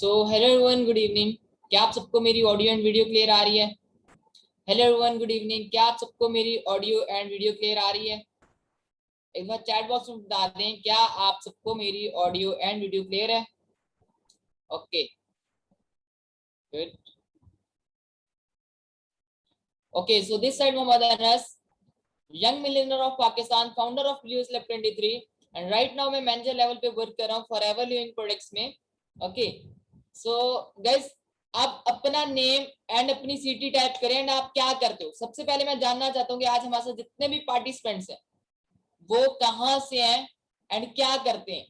So hello everyone, good evening. क्या आप सबको मेरी ऑडियो एंड वीडियो क्लियर आ रही है? Hello everyone, good evening. क्या आप सबको मेरी ऑडियो एंड वीडियो क्लियर आ रही है? एक बार चैट बॉक्स में बता दें, क्या आप सबको मेरी ऑडियो एंड वीडियो क्लियर है? Okay, good. Okay, so this side Mohammad Anas, young millionaire of Pakistan, founder of Luce lab 23, and right now मैं मैनेजर लेवल पे वर्क कर रहा हूँ फॉरएवर लिविंग प्रोडक्ट्स में। ओके, सो गाइस, आप अपना नेम एंड अपनी सिटी टाइप करें एंड आप क्या करते हो। सबसे पहले मैं जानना चाहता हूँ कि आज हमारे साथ जितने भी पार्टिसिपेंट्स हैं वो कहाँ से हैं एंड क्या करते हैं।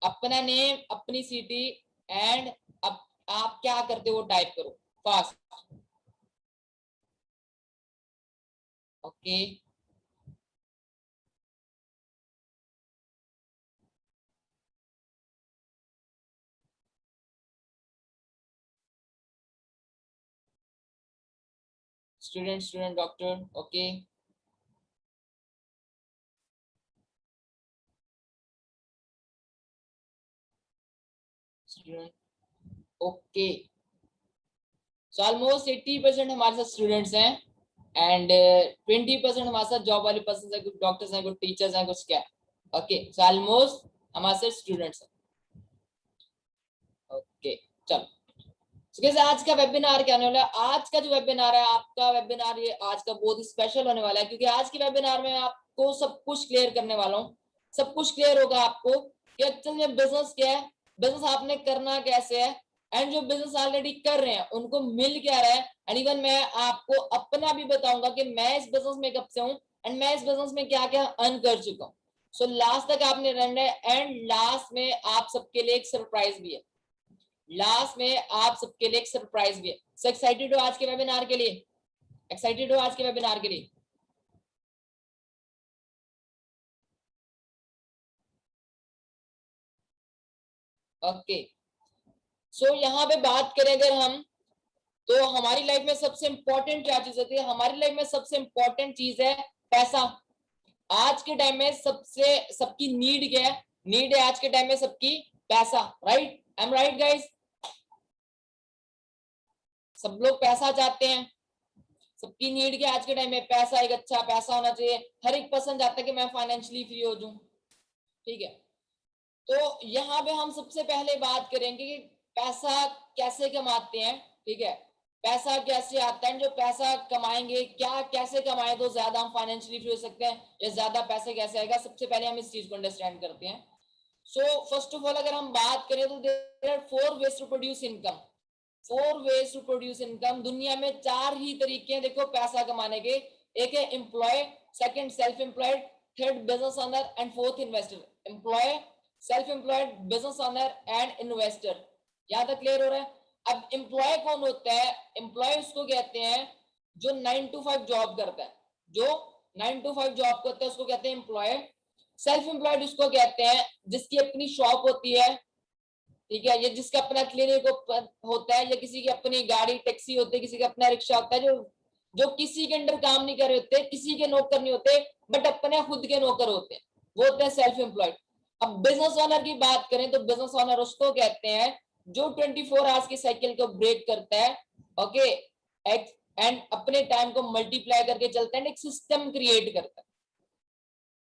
अपना नेम, अपनी सिटी एंड आप क्या करते हो वो टाइप करो fast. Okay, student doctor. Okay, student. Okay, so almost 80% हमारे साथ स्टूडेंट्स हैं एंड 20% हमारे साथ जॉब वाले पर्सन है, कुछ डॉक्टर्स हैं, कुछ टीचर्स हैं, कुछ क्या। ओके, सो ऑलमोस्ट हमारे साथ स्टूडेंट्स हैं। ओके, चलो। So, कैसे आज का वेबिनार क्या होने वाला है? आज का जो वेबिनार है, आपका वेबिनार ये आज का बहुत ही स्पेशल होने वाला है, क्योंकि आज के वेबिनार में आपको सब कुछ क्लियर करने वाला हूँ। सब कुछ क्लियर होगा आपको कि एक्चुअल में बिजनेस क्या है, बिजनेस आपने करना कैसे है, एंड जो बिजनेस ऑलरेडी कर रहे हैं उनको मिल क्या रहा है। एंड इवन मैं आपको अपना भी बताऊंगा कि मैं इस बिजनेस में कब से हूँ एंड मैं इस बिजनेस में क्या क्या अर्न कर चुका हूँ। सो लास्ट तक आपने रहना है एंड लास्ट में आप सबके लिए एक सरप्राइज भी है। लास्ट में आप सबके लिए एक सरप्राइज भी है। सो एक्साइटेड हो आज के वेबिनार के लिए? एक्साइटेड हो आज के वेबिनार के लिए? ओके, सो यहाँ पे बात करें अगर हम, तो हमारी लाइफ में सबसे इंपॉर्टेंट क्या चीज होती है? हमारी लाइफ में सबसे इंपॉर्टेंट चीज है पैसा। आज के टाइम में सबसे सबकी नीड क्या है? नीड है आज के टाइम में सबकी पैसा। Right, I am right guys? सब लोग पैसा चाहते हैं। सबकी नीड क्या आज के टाइम में? पैसा। एक अच्छा पैसा होना चाहिए। हर एक पर्सन चाहता है कि मैं फाइनेंशियली फ्री हो जाऊं। ठीक है, तो यहाँ पे हम सबसे पहले बात करेंगे कि पैसा कैसे कमाते हैं। ठीक है, पैसा कैसे आता है, जो पैसा कमाएंगे क्या, कैसे कमाए तो ज्यादा हम फाइनेंशियली फ्री हो सकते हैं, या ज्यादा पैसे कैसे आएगा। सबसे पहले हम इस चीज को अंडरस्टैंड करते हैं। सो फर्स्ट ऑफ ऑल अगर हम बात करें तो there are 4 ways to produce income. 4 ways to produce income. दुनिया में 4 ही तरीके हैं देखो पैसा कमाने के। एक है employ, second self employed, third business owner and fourth investor. Employ, self employed, business owner and investor. यहां तक क्लियर हो रहा है? अब एम्प्लॉय कौन होता है? एम्प्लॉय उसको कहते हैं जो 9 to 5 जॉब करता है। जो 9 to 5 जॉब करता है उसको कहते हैं एम्प्लॉय। सेल्फ एम्प्लॉयड उसको कहते हैं जिसकी अपनी शॉप होती है। ठीक है, ये जिसका अपना क्लिनिक होता है, या किसी की अपनी गाड़ी टैक्सी होती है, किसी का अपना रिक्शा होता है, जो जो किसी के अंडर काम नहीं कर रहे होते, किसी के नौकर नहीं होते, बट अपने खुद के नौकर होते हैं, वो होते हैं सेल्फ एम्प्लॉयड। अब बिजनेस ओनर की बात करें तो बिजनेस ओनर उसको कहते हैं जो 24 आवर्स की साइकिल को ब्रेक करता है। ओके, एंड अपने टाइम को मल्टीप्लाई करके चलता है, एक सिस्टम क्रिएट करता है।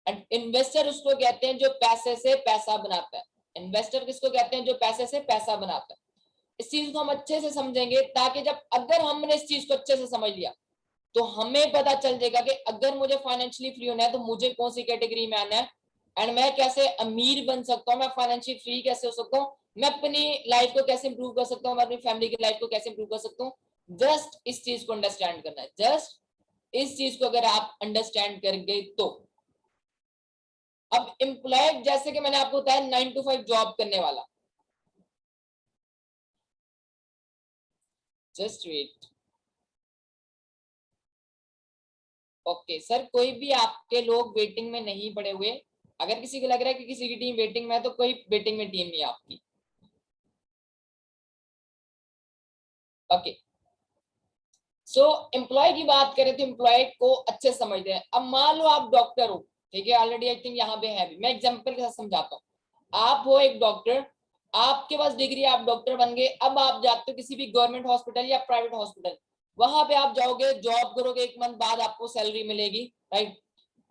एंड इन्वेस्टर उसको कहते हैं जो पैसे से पैसा बनाता है। इन्वेस्टर किसको कहते हैं? जो पैसे से पैसा बनाता है। इस चीज को हम अच्छे से समझेंगे, ताकि जब अगर हमने इस चीज को अच्छे से समझ लिया तो हमें पता चल जाएगा कि अगर मुझे फाइनेंशियली फ्री होना है तो मुझे कौन सी कैटेगरी में आना है, एंड मैं कैसे अमीर बन सकता हूँ, मैं फाइनेंशियली फ्री कैसे हो सकता हूँ, मैं अपनी लाइफ को कैसे इंप्रूव कर सकता हूँ, मैं अपनी फैमिली की लाइफ को कैसे इंप्रूव कर सकता हूँ। जस्ट इस चीज को अंडरस्टैंड करना है। जस्ट इस चीज को अगर आप अंडरस्टैंड कर गए तो। अब एम्प्लॉय, जैसे कि मैंने आपको बताया 9 to 5 जॉब करने वाला। Just wait. ओके सर, कोई भी आपके लोग वेटिंग में नहीं पड़े हुए? अगर किसी को लग रहा है कि किसी की टीम वेटिंग में है तो कोई वेटिंग में टीम नहीं है आपकी। ओके, सो एम्प्लॉय की बात करें तो एम्प्लॉय को अच्छे समझते हैं। अब मान लो आप डॉक्टर हो, ठीक है, ऑलरेडी आई थिंक यहाँ पे है भी, मैं एग्जांपल के साथ समझाता हूँ। आप हो एक डॉक्टर, आपके पास डिग्री, आप डॉक्टर बन गए, अब आप जाते हो किसी भी गवर्नमेंट हॉस्पिटल या प्राइवेट हॉस्पिटल, वहां पे आप जाओगे, जॉब करोगे, 1 मंथ बाद आपको सैलरी मिलेगी, राइट।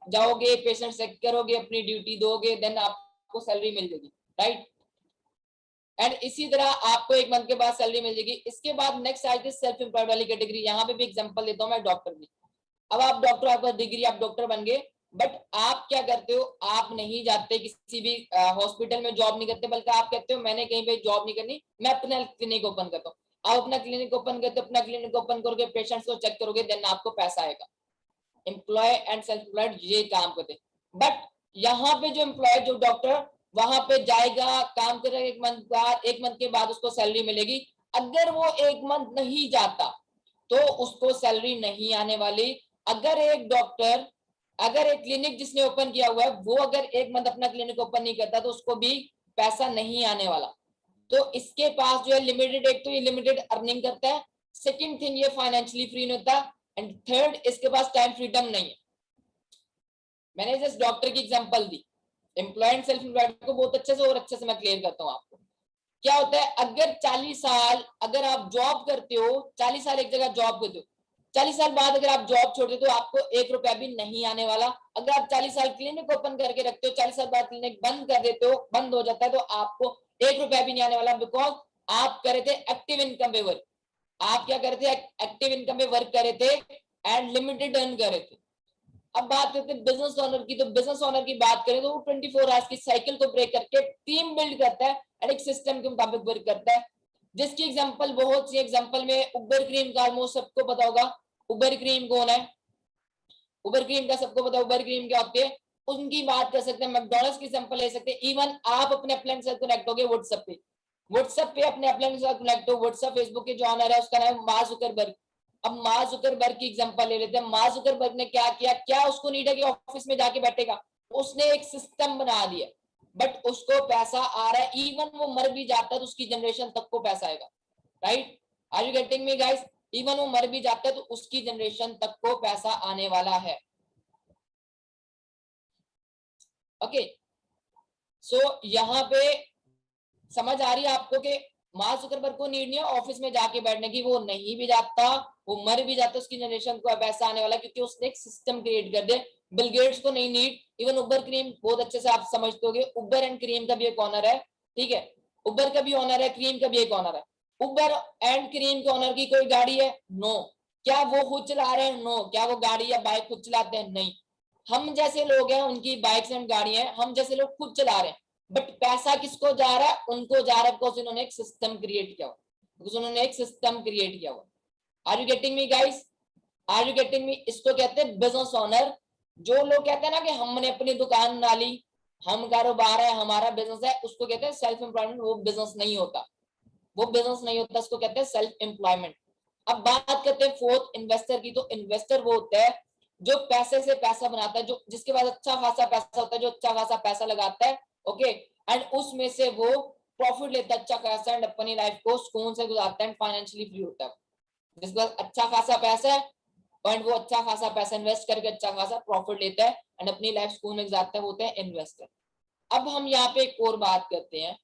जाओगे, पेशेंट चेक करोगे, अपनी ड्यूटी दोगे, देन आपको सैलरी मिल जाएगी, राइट। एंड इसी तरह आपको 1 मंथ के बाद सैलरी मिल जाएगी। इसके बाद नेक्स्ट आएगी सेल्फ एम्प्लॉयड वाली कैटेगरी। यहाँ पे भी एग्जांपल देता हूँ मैं डॉक्टर की। अब आप डॉक्टर, आपका डिग्री, आप डॉक्टर बन गए, बट आप क्या करते हो, आप नहीं जाते किसी भी हॉस्पिटल में जॉब नहीं करते, बल्कि आप कहते हो मैंने कहीं पे जॉब नहीं करनी, मैं अपना क्लिनिक ओपन करता हूँ। आप अपना क्लिनिक ओपन करते हो, अपना क्लिनिक ओपन करोगे, पेशेंट्स को चेक करोगे, देन आपको पैसा आएगा। एम्प्लॉय एंड सेल्फ एम्प्लॉयड ये काम करते, बट यहाँ पे जो एम्प्लॉय, जो डॉक्टर, वहां पे जाएगा, काम करेगा, 1 मंथ बाद, 1 मंथ के बाद उसको सैलरी मिलेगी। अगर वो 1 मंथ नहीं जाता तो उसको सैलरी नहीं आने वाली। अगर एक डॉक्टर, अगर एक क्लिनिक जिसने ओपन किया हुआ है, वो अगर 1 मंथ अपना क्लिनिक ओपन नहीं करता तो उसको भी पैसा नहीं आने वाला। तो इसके पास जो है लिमिटेड, एक तो ये लिमिटेड अर्निंग करता है, सेकंड थिंग ये फाइनेंशियली फ्री नहीं होता, एंड थर्ड इसके पास टाइम फ्रीडम नहीं है। मैंने जस्ट डॉक्टर की एग्जांपल दी, एम्प्लॉय एंड सेल्फ एम्प्लॉयड को बहुत अच्छे से और अच्छे से मैं क्लियर करता हूँ आपको। क्या होता है, अगर 40 साल अगर आप जॉब करते हो, 40 साल एक जगह जॉब करते हो, 40 साल बाद अगर आप जॉब छोड़ देते हो, आपको 1 रुपया भी नहीं आने वाला। अगर आप 40 साल क्लिनिक ओपन करके रखते हो, 40 साल बाद क्लिनिक बंद कर देते हो, बंद हो जाता है, तो आपको 1 रुपया भी नहीं आने वाला, बिकॉज आप कर रहे थे एक्टिव इनकम पे वर्क। आप क्या कर रहे थे, एक्टिव इनकम पे वर्क कर रहे थे एंड लिमिटेड अर्न कर रहे थे। अब बात करते हैं बिजनेस ओनर की, तो बिजनेस ओनर की बात करें तो वो 24 आवर्स की साइकिल को ब्रेक करके टीम बिल्ड करता है और एक सिस्टम के मुताबिक वर्क करता है। जिसकी एग्जांपल, बहुत सी एग्जांपल में उबर क्रीम का ऑलमोस्ट सबको पता होगा। उबर क्रीम कौन है, उबर क्रीम का सबको पता है, उबर क्रीम क्या होती है, उनकी बात कर सकते हैं। मैकडॉनल्ड्स की एग्जांपल ले सकते हैं। इवन आप अपने अपलाइन से कनेक्ट हो गए व्हाट्सएप पे, व्हाट्सएप पे अपने अपलाइन से कनेक्ट हो, व्हाट्सएप फेसबुक के जो ऑनर है उसका नाम मार्क जुकरबर्ग। अब मार्क जुकरबर्ग की एग्जांपल ले लेते हैं। मार्क जुकरबर्ग ने क्या किया, क्या उसको नीड है कि ऑफिस में जाके बैठेगा, उसने एक सिस्टम बना दिया, बट उसको पैसा आ रहा है। इवन वो मर भी जाता है तो उसकी जनरेशन तक को पैसा आएगा, right. Are you getting me guys? Even वो मर भी जाता है तो उसकी जनरेशन तक को पैसा आने वाला है। ओके, सो यहाँ पे समझ आ रही है आपको कि मार्क जुकरबर्ग को नीड नहीं है ऑफिस में जाके बैठने की, वो नहीं भी जाता, वो मर भी जाता, उसकी जनरेशन को पैसा आने वाला, क्योंकि उसने एक सिस्टम क्रिएट कर दिया। बिल गेट्स को नहीं नीड। इवन उबर क्रीम बहुत अच्छे से आप समझते होगे, उबर एंड क्रीम का भी एक ऑनर है, ठीक है, उबर का भी ऑनर है, क्रीम का भी एक ऑनर है। उबर एंड क्रीम के ऑनर की कोई गाड़ी है? नो। क्या वो खुद चला रहे हैं? नो। क्या वो गाड़ी या बाइक खुद चलाते हैं? नहीं। हम जैसे लोग हैं, उनकी बाइक्स एंड गाड़ियां हैं, हम जैसे लोग खुद चला रहे हैं, बट पैसा किसको जा रहा है? उनको जा रहा है, बिकॉज उन्होंने एक सिस्टम क्रिएट किया हुआ, बिकॉज उन्होंने एक सिस्टम क्रिएट किया हुआ। Are you getting me guys? Are you getting me? इसको कहते हैं बिजनेस ओनर। जो लोग कहते हैं ना कि हमने अपनी दुकान डाली, हम कारोबार है, हमारा बिजनेस है, उसको कहते हैं सेल्फ एम्प्लॉयमेंट। वो बिजनेस नहीं होता, वो बिजनेस नहीं होता, उसको कहते हैं सेल्फ एम्प्लॉयमेंट। अब बात करते हैं फोर्थ, इन्वेस्टर की। तो इन्वेस्टर वो होता है जो पैसे से पैसा बनाता है, जो जिसके पास अच्छा खासा पैसा होता है, जो अच्छा खासा पैसा लगाता है, ओके, एंड उसमें से वो प्रॉफिट लेता है अच्छा खासा, एंड अपनी लाइफ को सुकून से गुजारता है, फाइनेंशियली फ्री होता है। जिसके पास अच्छा खासा पैसा है एंड वो अच्छा खासा पैसा इन्वेस्ट करके अच्छा खासा प्रॉफिट लेता है एंड अपनी लाइफ सुकून में गुजारता है, वो होते हैं इन्वेस्टर। अब हम यहाँ पे एक और बात करते हैं,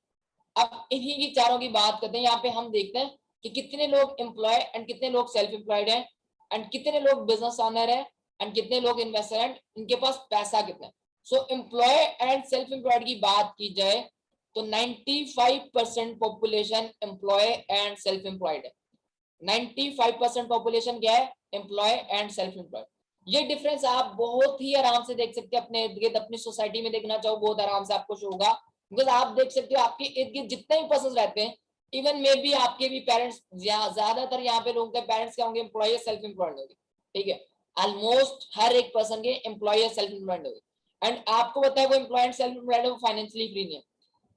अब इन्हीं की चारों की बात करते हैं। यहाँ पे हम देखते हैं कि कितने लोग एम्प्लॉय एंड कितने लोग सेल्फ एम्प्लॉयड हैं, एंड कितने लोग बिजनेस ओनर हैं, एंड कितने लोग इन्वेस्टर हैं, इनके पास पैसा कितना है। So employ and self employed की बात की जाए तो 95% population employ and self employed है। 95% पॉपुलेशन क्या है? Employ and self employed. ये डिफरेंस आप बहुत ही आराम से देख सकते हैं अपने इर्द गिर्द, अपनी सोसाइटी में देखना चाहो बहुत आराम से आपको शो होगा, बिकॉज आप देख सकते हो आपके इर्द गिर्द जितने भी पर्सन रहते हैं, इवन मे बी आपके भी पेरेंट्स, ज्यादातर यहाँ पे लोगों के पेरेंट्स क्या होंगे? एम्प्लॉय सेल्फ एम्प्लॉयड होंगे, ठीक है। ऑलमोस्ट हर एक पर्सन के एम्प्लॉय सेल्फ एम्प्लॉयड होंगे, एंड आपको पता है वो एम्प्लॉय एंड सेल्फ एम्प्लॉयड है, वो फाइनेंशियली फ्री नहीं है।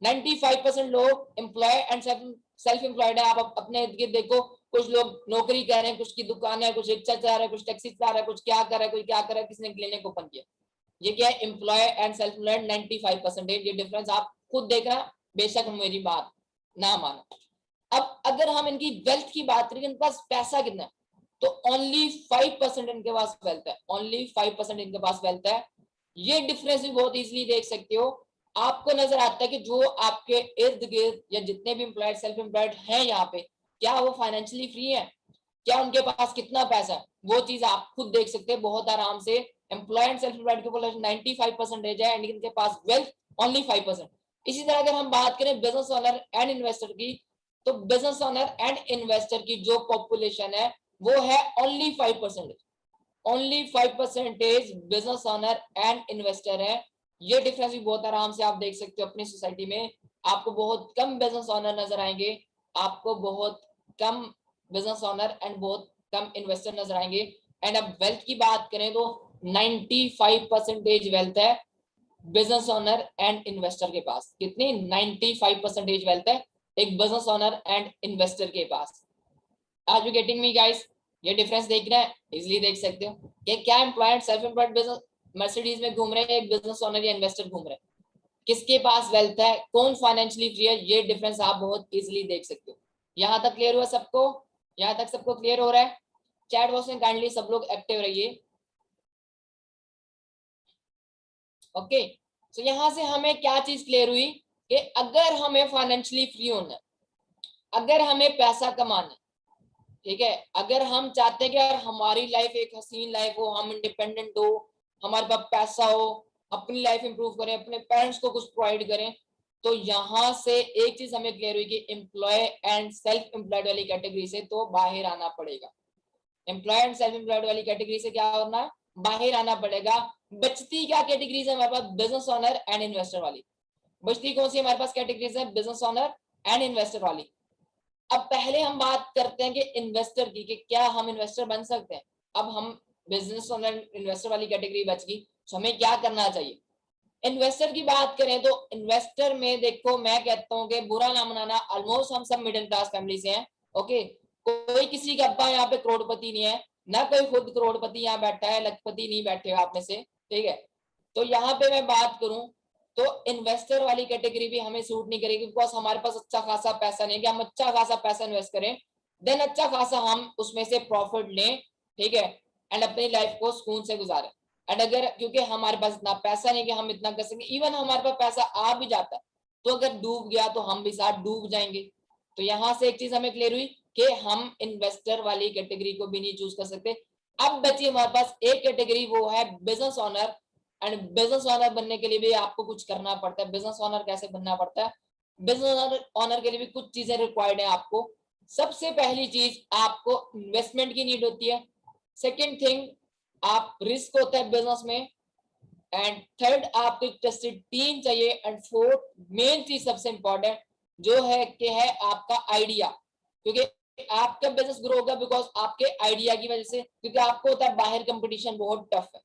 95% लोग एम्प्लॉय एंड सेल्फ एम्प्लॉयड है। आप अपने इर्द गिर्द देखो, कुछ लोग नौकरी कर रहे हैं, कुछ की दुकान है, कुछ रिक्शा चला रहा है, कुछ टैक्सी चला रहा है, कुछ क्या कर रहा है, कोई क्या कर रहा है, किसने क्लिनिक ओपन किया। ये क्या है? Employ and self employed 95%। ये डिफरेंस आप खुद देखना, बेशक मेरी बात ना मानो। अब अगर हम इनकी वेल्थ की बात करें, इनके पास पैसा कितना है, तो ओनली 5% इनके पास वेल्थ है, ओनली 5% इनके पास वेल्थ है। ये डिफरेंस भी बहुत इजीली देख सकते हो आपको नजर आता है कि जो आपके इर्द गिर्द या जितने भी एम्प्लॉयड सेल्फ एम्प्लॉयड हैं यहाँ पे, क्या वो फाइनेंशियली फ्री है, क्या उनके पास कितना पैसा है, वो चीज आप खुद देख सकते हैं बहुत आराम से। एम्प्लॉयड सेल्फ एम्प्लॉयड के ऊपर 95% है एंड इनके पास वेल्थ ओनली 5%। इसी तरह अगर हम बात करें बिजनेस ओनर एंड इन्वेस्टर की, तो बिजनेस ओनर एंड इन्वेस्टर की जो पॉपुलेशन है वो है only 5%। Only 5% business owner and investor है। ये डिफरेंस भी बहुत आराम से आप देख सकते हो अपनी सोसाइटी में। आपको बहुत कम बिजनेस ओनर नजर आएंगे, आपको बहुत कम बिजनेस ओनर एंड बहुत कम इन्वेस्टर नजर आएंगे। एंड अब वेल्थ की बात करें तो 95% वेल्थ है बिजनेस ओनर एंड इन्वेस्टर के पास। कितनी? 95% वेल्थ है एक बिजनेस ओनर एंड इन्वेस्टर के पास। Are you getting me guys? ये डिफरेंस देख रहे हैं, इजीली देख सकते हो कि क्या employed self employed business Mercedes में घूम रहे हैं, एक बिजनेस ओनर या इन्वेस्टर घूम रहे हैं, किसके पास वेल्थ है, कौन फाइनेंशियली फ्री है, ये डिफरेंस आप बहुत इजीली देख सकते हो। यहां तक क्लियर हुआ सबको? यहां तक सबको क्लियर हो रहा है? चैट बॉक्स में काइंडली सब लोग एक्टिव रहिए। ओके, तो यहां से हमें क्या चीज क्लियर हुई कि अगर हमें फाइनेंशियली फ्री होना है, अगर हमें पैसा कमाना है, ठीक है, अगर हम चाहते हैं कि यार हमारी लाइफ एक हसीन लाइफ हो, हम इंडिपेंडेंट हो, हमारे पास पैसा हो, अपनी लाइफ इंप्रूव करें, अपने पेरेंट्स को कुछ प्रोवाइड करें, तो यहां से एक चीज हमें क्लियर हुई कि एम्प्लॉय एंड सेल्फ एम्प्लॉयड वाली कैटेगरी से तो बाहर आना पड़ेगा। एम्प्लॉय एंड सेल्फ एम्प्लॉयड वाली कैटेगरी से क्या होना है? बाहर आना पड़ेगा। बचती क्या कैटेगरीज है हमारे पास? बिजनेस ओनर एंड इन्वेस्टर वाली। बचती कौन सी हमारे पास कैटेगरीज है? बिजनेस ओनर एंड इन्वेस्टर वाली। अब पहले हम बात करते हैं कि इन्वेस्टर की, कि क्या हम इन्वेस्टर बन सकते हैं। अब हम बिजनेस ओनर इन्वेस्टर वाली कैटेगरी बच गई, तो हमें क्या करना चाहिए? इन्वेस्टर की बात करें तो इन्वेस्टर में देखो, मैं कहता हूं कि बुरा ना मनाना, ऑलमोस्ट हम सब मिडिल क्लास फैमिली से हैं। ओके, कोई किसी का अब्बा यहाँ पे करोड़पति नहीं है, ना कोई खुद करोड़पति यहाँ बैठा है, लखपति नहीं बैठे हो आप में से, ठीक है। तो यहाँ पे मैं बात करूं तो इन्वेस्टर वाली कैटेगरी भी हमें सूट नहीं करेगी, बिकॉज हमारे पास अच्छा खासा पैसा नहीं है कि हम अच्छा खासा पैसा इन्वेस्ट करें, देन अच्छा खासा हम उसमें से प्रॉफिट लें, ठीक है, एंड अपनी लाइफ को सुकून से गुजारें। एंड अगर क्योंकि हमारे पास इतना पैसा नहीं कि हम इतना कर सकें, इवन हमारे पास पैसा आ भी जाता है तो अगर डूब गया तो हम भी साथ डूब जाएंगे। तो यहाँ से एक चीज हमें क्लियर हुई कि हम इन्वेस्टर वाली कैटेगरी को भी नहीं चूज कर सकते। अब बची हमारे पास एक कैटेगरी, वो है business owner. And business owner बनने के लिए भी आपको कुछ करना पड़ता है। बिजनेस ओनर कैसे बनना पड़ता है? बिजनेस ओनर के लिए भी कुछ चीजें रिक्वायर्ड है आपको। सबसे पहली चीज, आपको इन्वेस्टमेंट की नीड होती है। सेकेंड थिंग, आप रिस्क होता है बिजनेस में। एंड थर्ड, आपको एक ट्रस्टेड टीम चाहिए। एंड फोर्थ मेन चीज सबसे इंपॉर्टेंट जो है कि है आपका आइडिया, क्योंकि आपका बिजनेस ग्रो होगा बिकॉज आपके आइडिया की वजह से, क्योंकि आपको होता है बाहर कंपटीशन बहुत टफ है।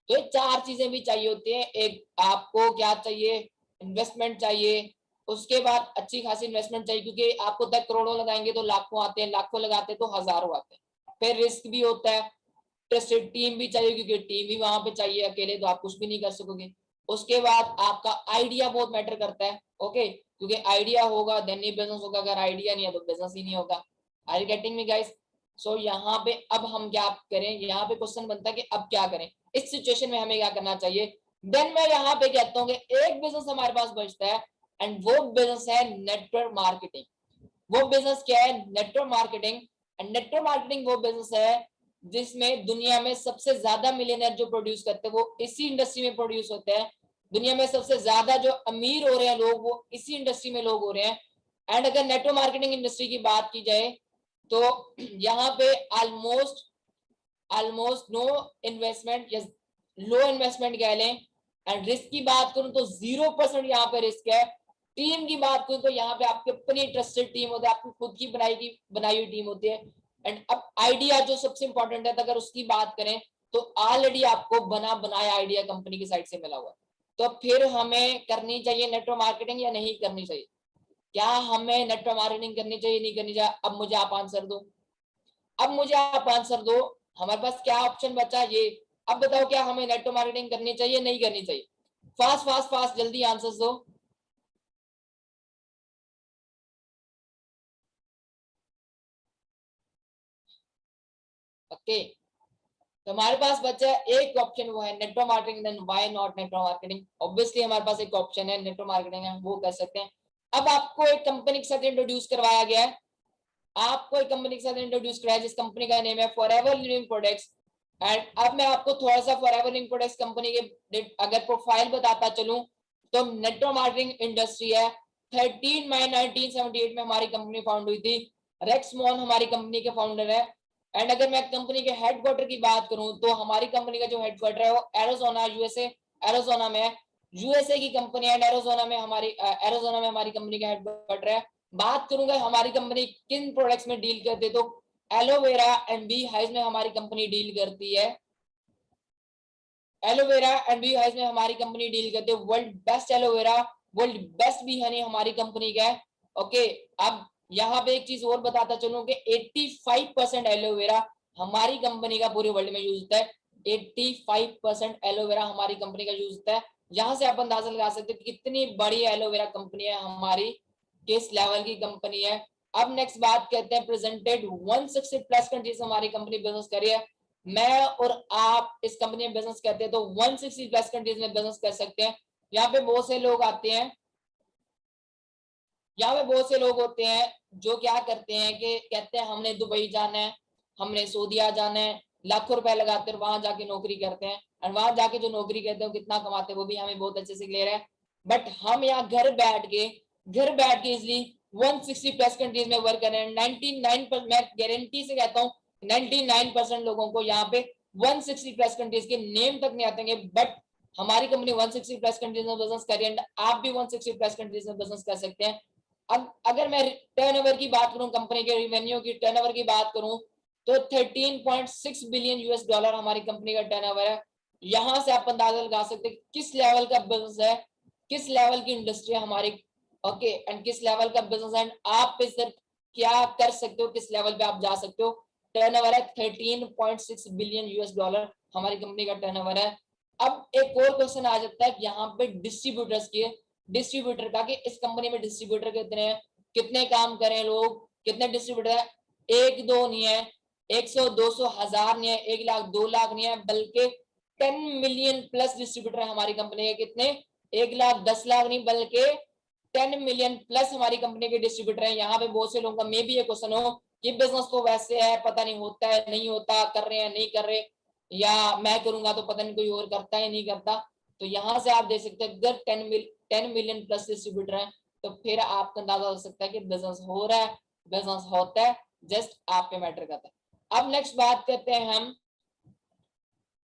तो ये चार चीजें भी चाहिए होती है। एक आपको क्या चाहिए? इन्वेस्टमेंट चाहिए। उसके बाद अच्छी खासी इन्वेस्टमेंट चाहिए, क्योंकि आपको तक करोड़ों लगाएंगे तो लाखों आते हैं, लाखों लगाते हैं तो हजारों आते हैं। फिर रिस्क भी होता है। ट्रस्टेड टीम भी चाहिए, क्योंकि टीम भी वहां पे चाहिए, अकेले तो आप कुछ भी नहीं कर सकोगे। उसके बाद आपका आइडिया बहुत मैटर करता है। ओके, क्योंकि आइडिया होगा देन ही बिजनेस होगा, अगर आइडिया नहीं है तो बिजनेस ही नहीं होगा। Are you getting me guys? So यहाँ पे अब हम क्या करें? यहाँ पे क्वेश्चन बनता है कि अब क्या करें इस सिचुएशन में, हमें क्या करना चाहिए? देन मैं यहाँ पे कहता हूँ कि एक बिजनेस हमारे पास बचता है एंड वो बिजनेस है नेटवर्क मार्केटिंग। वो बिजनेस क्या है? Network marketing. And network marketing वो बिजनेस है जिसमें दुनिया में सबसे ज्यादा मिलियनर जो प्रोड्यूस करते हैं वो इसी इंडस्ट्री में प्रोड्यूस होते हैं। दुनिया में सबसे ज्यादा जो अमीर हो रहे हैं लोग, वो इसी इंडस्ट्री में लोग हो रहे हैं। एंड अगर नेटवर्क मार्केटिंग इंडस्ट्री की बात की जाए तो यहाँ पे ऑलमोस्ट ऑलमोस्ट नो इन्वेस्टमेंट या लो इन्वेस्टमेंट कह लें। एंड रिस्क की बात करूं तो 0% यहाँ पे रिस्क है। टीम की बात करूं तो यहाँ पे आपकी अपनी ट्रस्टेड टीम होती है, आपकी खुद की बनाई हुई टीम होती है। एंड अब आइडिया जो सबसे इंपॉर्टेंट है, तो अगर उसकी बात करें तो ऑलरेडी आपको बना बनाया आइडिया कंपनी की साइड से मिला हुआ है। तो फिर हमें करनी चाहिए नेटवर्क मार्केटिंग या नहीं करनी चाहिए? क्या हमें नेटवर्क मार्केटिंग करनी चाहिए, नहीं करनी चाहिए? अब मुझे आप आंसर दो। अब मुझे आप आंसर दो। हमारे पास क्या ऑप्शन बचा ये? अब बताओ, क्या हमें नेटवर्क मार्केटिंग करनी चाहिए, नहीं करनी चाहिए? फास्ट फास्ट फास्ट जल्दी आंसर्स दो। ओके, तो हमारे पास बचा है एक ऑप्शन, वो है network marketing. Then why not network marketing? Obviously हमारे पास एक ऑप्शन है नेटवर्क मार्केटिंग है, वो कर सकते हैं। अब आपको एक कंपनी के साथ इंट्रोड्यूस करवाया गया है, आपको एक कंपनी के साथ इंट्रोड्यूस कराया जिस कंपनी का नेम है फॉरएवर लिविंग प्रोडक्ट्स। एंड अब मैं आपको थोड़ा सा फॉरएवर लिविंग प्रोडक्ट्स कंपनी के अगर प्रोफाइल बताता चलूं, तो नेटवर्क मार्केटिंग इंडस्ट्री है। 13 मई 1978 में हमारी कंपनी फाउंड हुई थी। रेक्स मॉन हमारी कंपनी के फाउंडर है। एंड अगर मैं कंपनी के हेडक्वार्टर की बात करूं, तो हमारी कंपनी का जो हेडक्वार्टर है वो एरिजोना, यूएसए, एरिजोना में है। यूएसए की कंपनी है, एरिजोना में हमारी कंपनी का हेडक्वार्टर है। बात करूंगा हमारी कंपनी किन प्रोडक्ट्स में डील करती है, तो एलोवेरा एंड बी हाइव में हमारी कंपनी डील करती है। एलोवेरा एंड बी हाइव में हमारी कंपनी डील करती है। World best aloe vera, world best B Honey हमारी कंपनी का है। ओके, अब यहाँ पे एक चीज और बताता चलूं कि 85% एलोवेरा हमारी कंपनी का पूरे वर्ल्ड में यूज होता है। 85% एलोवेरा हमारी कंपनी का यूज होता है। यहाँ से आप अंदाजा लगा सकते हैं कितनी बड़ी एलोवेरा कंपनी है हमारी, किस लेवल की कंपनी है। अब नेक्स्ट बात करते हैं प्रेजेंटेड 160 प्लस कंट्रीज हमारी कंपनी बिजनेस कर रही है। मैं और आप इस कंपनी में बिजनेस करते हैं तो 160 प्लस कंट्रीज में बिजनेस कर सकते हैं। यहाँ पे बहुत से लोग आते हैं, यहाँ पे बहुत से लोग होते हैं जो क्या करते हैं कि कहते हैं हमने दुबई जाना है, हमने सऊदीया जाना है, लाखों रुपए लगाते हैं, वहां जाके नौकरी करते हैं। और वहां जाके जो नौकरी करते हैं कितना कमाते हैं वो भी हमें बहुत अच्छे से क्लियर है। बट हम यहाँ घर बैठ के इजिली 160 प्लस कंट्रीज में वर्क कर रहे हैं। 99% मैं गारंटी से कहता हूँ 99% लोगों को यहाँ पे 160 प्लस कंट्रीज के नेम तक नहीं आते, बट हमारी कंपनी 160 प्लस कंट्रीज में बिजनेस कर रही है। आप भी 160 प्लस कंट्रीज में बिजनेस कर सकते हैं। अब अगर मैं टर्नओवर की बात करूं, कंपनी के रेवेन्यू की टर्नओवर की बात करूं, तो 13.6 बिलियन यूएस डॉलर हमारी कंपनी का टर्नओवर है। यहां से आप अंदाजा लगा सकते हैं किस लेवल का बिजनेस है, किस लेवल की इंडस्ट्री है हमारी। ओके, एंड किस लेवल का बिजनेस है, आप इस क्या कर सकते हो, किस लेवल पे आप जा सकते हो। टर्नओवर है 13.6 बिलियन यूएस डॉलर हमारी कंपनी का टर्नओवर है। अब एक और क्वेश्चन आ जाता है यहाँ पे डिस्ट्रीब्यूटर्स की, डिस्ट्रीब्यूटर का, कि इस कंपनी में डिस्ट्रीब्यूटर कितने हैं, कितने काम करें लोग, कितने डिस्ट्रीब्यूटर है। एक दो नहीं है, 100 200 1000 नहीं है, 1 लाख 2 लाख नहीं है, बल्कि 10 मिलियन प्लस डिस्ट्रीब्यूटर है हमारी कंपनी के। कितने? 1 लाख 10 लाख नहीं, बल्कि 10 मिलियन प्लस हमारी कंपनी के डिस्ट्रीब्यूटर है। यहाँ पे बहुत से लोगों का मे भी ये क्वेश्चन हो कि बिजनेस तो वैसे है, पता नहीं होता है नहीं होता, कर रहे हैं नहीं कर रहे, या मैं करूंगा तो पता नहीं कोई और करता है नहीं करता। तो यहाँ से आप देख सकते हैं अगर 10 मिलियन प्लस डिस्ट्रीब्यूटर है तो फिर आपको अंदाजा हो सकता है कि बिजनेस हो रहा है, बिजनेस होता है, जस्ट आप पे मैटर करता है। अब नेक्स्ट बात करते हैं हम,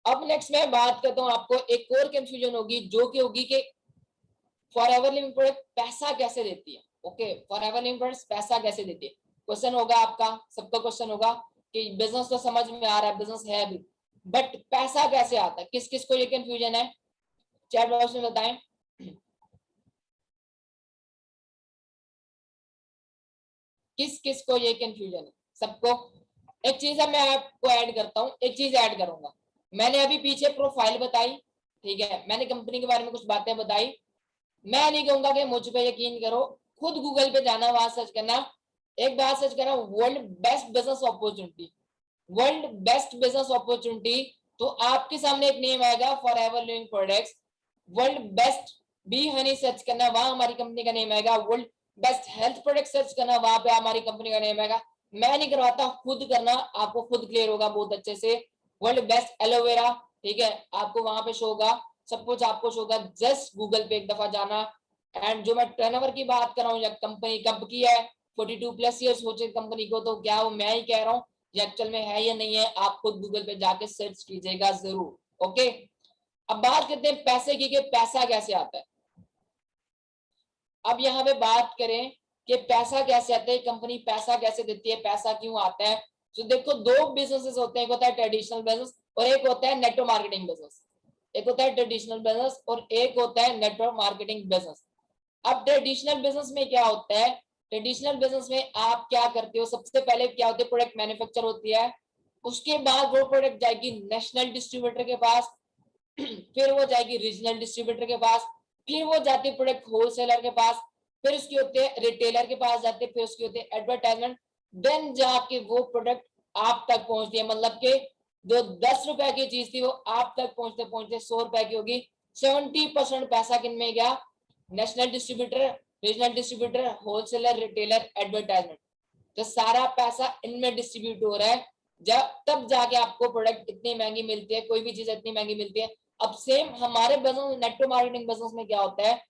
अब नेक्स्ट मैं बात करता हूँ, आपको एक और कंफ्यूजन होगी जो कि होगी कि फॉरएवर लिविंग प्रोडक्ट पैसा कैसे देती है। ओके, फॉरएवर लिविंग प्रोडक्ट पैसा कैसे देती है, क्वेश्चन होगा आपका, सबका क्वेश्चन होगा कि बिजनेस तो समझ में आ रहा है, बिजनेस है भी, बट पैसा कैसे आता है, किस किस को ये कंफ्यूजन है, चैट बॉक्स में बताएं। किस किस को ये कंफ्यूजन है, सबको। एक चीज है, मैं आपको ऐड करता हूँ, एक चीज ऐड करूंगा। मैंने अभी पीछे प्रोफाइल बताई, ठीक है, मैंने कंपनी के बारे में कुछ बातें बताई। मैं नहीं कहूंगा कि मुझ पे यकीन करो, खुद गूगल पे जाना, वहां सर्च करना, एक बात सर्च करना, world best business opportunity, world best business opportunity, तो आपके सामने एक नेम आएगा forever living products. World best B Honey search करना, वहां हमारी कंपनी का नेम आएगा। World best health product search करना, वहां पे हमारी कंपनी का नेम आएगा। मैं नहीं करवाता, खुद करना, आपको खुद क्लियर होगा बहुत अच्छे से। वर्ल्ड बेस्ट एलोवेरा, ठीक है, आपको वहां पे शो होगा, सब कुछ आपको शो होगा, जस्ट गूगल पे एक दफा जाना। एंड जो मैं टर्नओवर की बात कर रहा हूँ, या कंपनी कब की है, 42 प्लस ईयर्स हो चुके कंपनी को, तो क्या वो मैं ही कह रहा हूँ, ये एक्चुअल में है या नहीं है, आप खुद गूगल पे जाके सर्च कीजिएगा जरूर। ओके, अब बात करते हैं पैसे की, कि पैसा कैसे आता है। अब यहाँ पे बात करें कि पैसा कैसे आता है, कंपनी पैसा कैसे देती है, पैसा क्यों आता है। तो देखो, दो बिजनेसेस होते हैं, एक होता है ट्रेडिशनल बिजनेस और एक होता है नेटवर्क मार्केटिंग बिजनेस। एक होता है ट्रेडिशनल बिजनेस और एक होता है नेटवर्क मार्केटिंग बिजनेस। अब ट्रेडिशनल बिजनेस में क्या होता है, ट्रेडिशनल बिजनेस में आप क्या करते हो, सबसे पहले क्या होती है, प्रोडक्ट मैन्युफैक्चर होती है, उसके बाद वो प्रोडक्ट जाएगी नेशनल डिस्ट्रीब्यूटर के पास, फिर वो जाएगी रीजनल डिस्ट्रीब्यूटर के पास, फिर वो जाती है प्रोडक्ट होलसेलर के पास, फिर उसके होते हैं रिटेलर के पास जाते हैं, फिर उसके होते हैं एडवर्टाइजमेंट, देन जाके वो प्रोडक्ट आप तक पहुंचती है। मतलब कि जो 10 रुपए की चीज थी वो आप तक पहुंचते पहुंचते 100 रुपए की होगी। 70% पैसा किन में गया? National distributor, regional distributor, wholesaler, retailer, advertisement. तो सारा पैसा इनमें डिस्ट्रीब्यूट हो रहा है। जब तब जाके आपको प्रोडक्ट इतनी महंगी मिलती है, कोई भी चीज इतनी महंगी मिलती है। अब सेम हमारे बिजनेस, नेटवर्क मार्केटिंग बिजनेस में क्या होता है?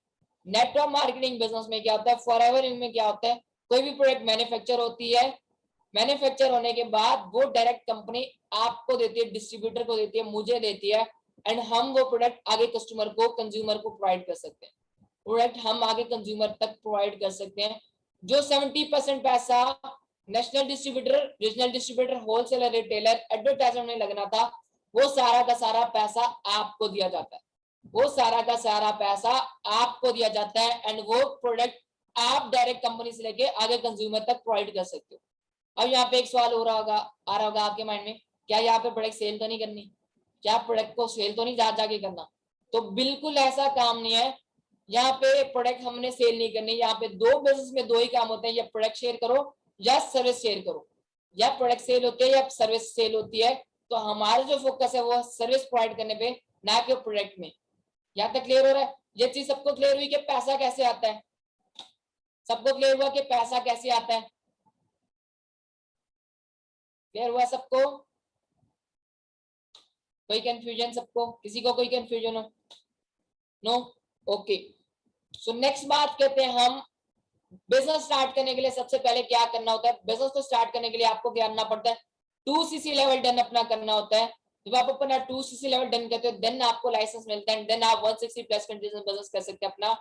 नेटवर्क मार्केटिंग बिजनेस में क्या होता है? फॉरएवर में क्या होता है? कोई भी प्रोडक्ट मैन्युफैक्चर होती है, मैन्युफैक्चर होने के बाद वो डायरेक्ट कंपनी आपको देती है, डिस्ट्रीब्यूटर को देती है, मुझे देती है, एंड हम वो प्रोडक्ट आगे कस्टमर को, कंज्यूमर को प्रोवाइड कर सकते हैं। प्रोडक्ट हम आगे कंज्यूमर तक प्रोवाइड कर सकते हैं। जो 70% पैसा national distributor, regional distributor, wholesaler, retailer, advertisement में लगना था, वो सारा का सारा पैसा आपको दिया जाता है। वो सारा का सारा पैसा आपको दिया जाता है, एंड वो प्रोडक्ट आप डायरेक्ट कंपनी से लेके आगे कंज्यूमर तक प्रोवाइड कर सकते हो। अब यहाँ पे एक सवाल हो रहा होगा, आ रहा होगा आपके माइंड में, क्या यहाँ पे प्रोडक्ट सेल तो नहीं करनी? क्या प्रोडक्ट को सेल तो नहीं जा जाके करना? तो बिल्कुल ऐसा काम नहीं है। यहाँ पे प्रोडक्ट हमने सेल नहीं करनी। यहाँ पे दो बिजनेस में दो ही काम होते हैं, या प्रोडक्ट शेयर करो या सर्विस शेयर करो। या प्रोडक्ट सेल होती है या सर्विस सेल होती है। तो हमारा जो फोकस है वो सर्विस प्रोवाइड करने पे, ना कि प्रोडक्ट में। यहाँ तक क्लियर हो रहा है? ये चीज सबको क्लियर हुई कि पैसा कैसे आता है? सबको क्लियर हुआ कि पैसा कैसे आता है? क्लियर हुआ सबको? कोई कंफ्यूजन? सबको? किसी को कोई कंफ्यूजन हो? नो? ओके। सो नेक्स्ट बात कहते हैं हम, बिजनेस स्टार्ट करने के लिए सबसे पहले क्या करना होता है? बिजनेस को स्टार्ट करने के लिए आपको क्या करना पड़ता है? 2cc लेवल डन अपना करना होता है। जब आप अपना 2cc लेवल डन करते हो, देन आपको लाइसेंस मिलता है, देन आप 160 प्लस कंट्रीज में बिजनेस कर सकते हैं अपना।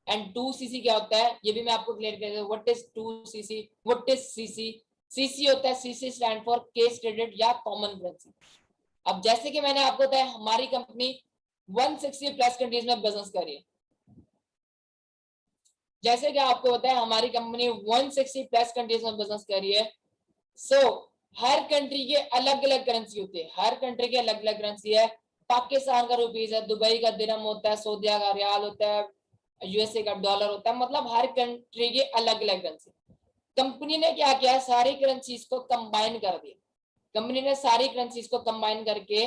एंड 2cc क्या होता है ये भी मैं आपको क्लियर कर दूं। What is 2cc? What is CC? CC होता है, CC stand for case credit या कॉमन करेंसी। अब जैसे कि मैंने आपको बताया, हमारी कंपनी 160 प्लस कंट्रीज में बिजनेस कर रही है। जैसे कि आपको बताया, हमारी कंपनी 160 प्लस कंट्रीज में बिजनेस कर रही है। सो हर कंट्री के अलग अलग करेंसी होती है, हर कंट्री के अलग अलग करेंसी है। पाकिस्तान का रुपीज है, दुबई का दिरहम होता है, सऊदी का रियाल होता है, यूएसए का डॉलर होता है। मतलब हर कंट्री के अलग अलग करेंसी। कंपनी ने क्या किया? सारी करेंसीज को कंबाइन कर दिया। कंपनी ने सारी करेंसीज को कंबाइन करके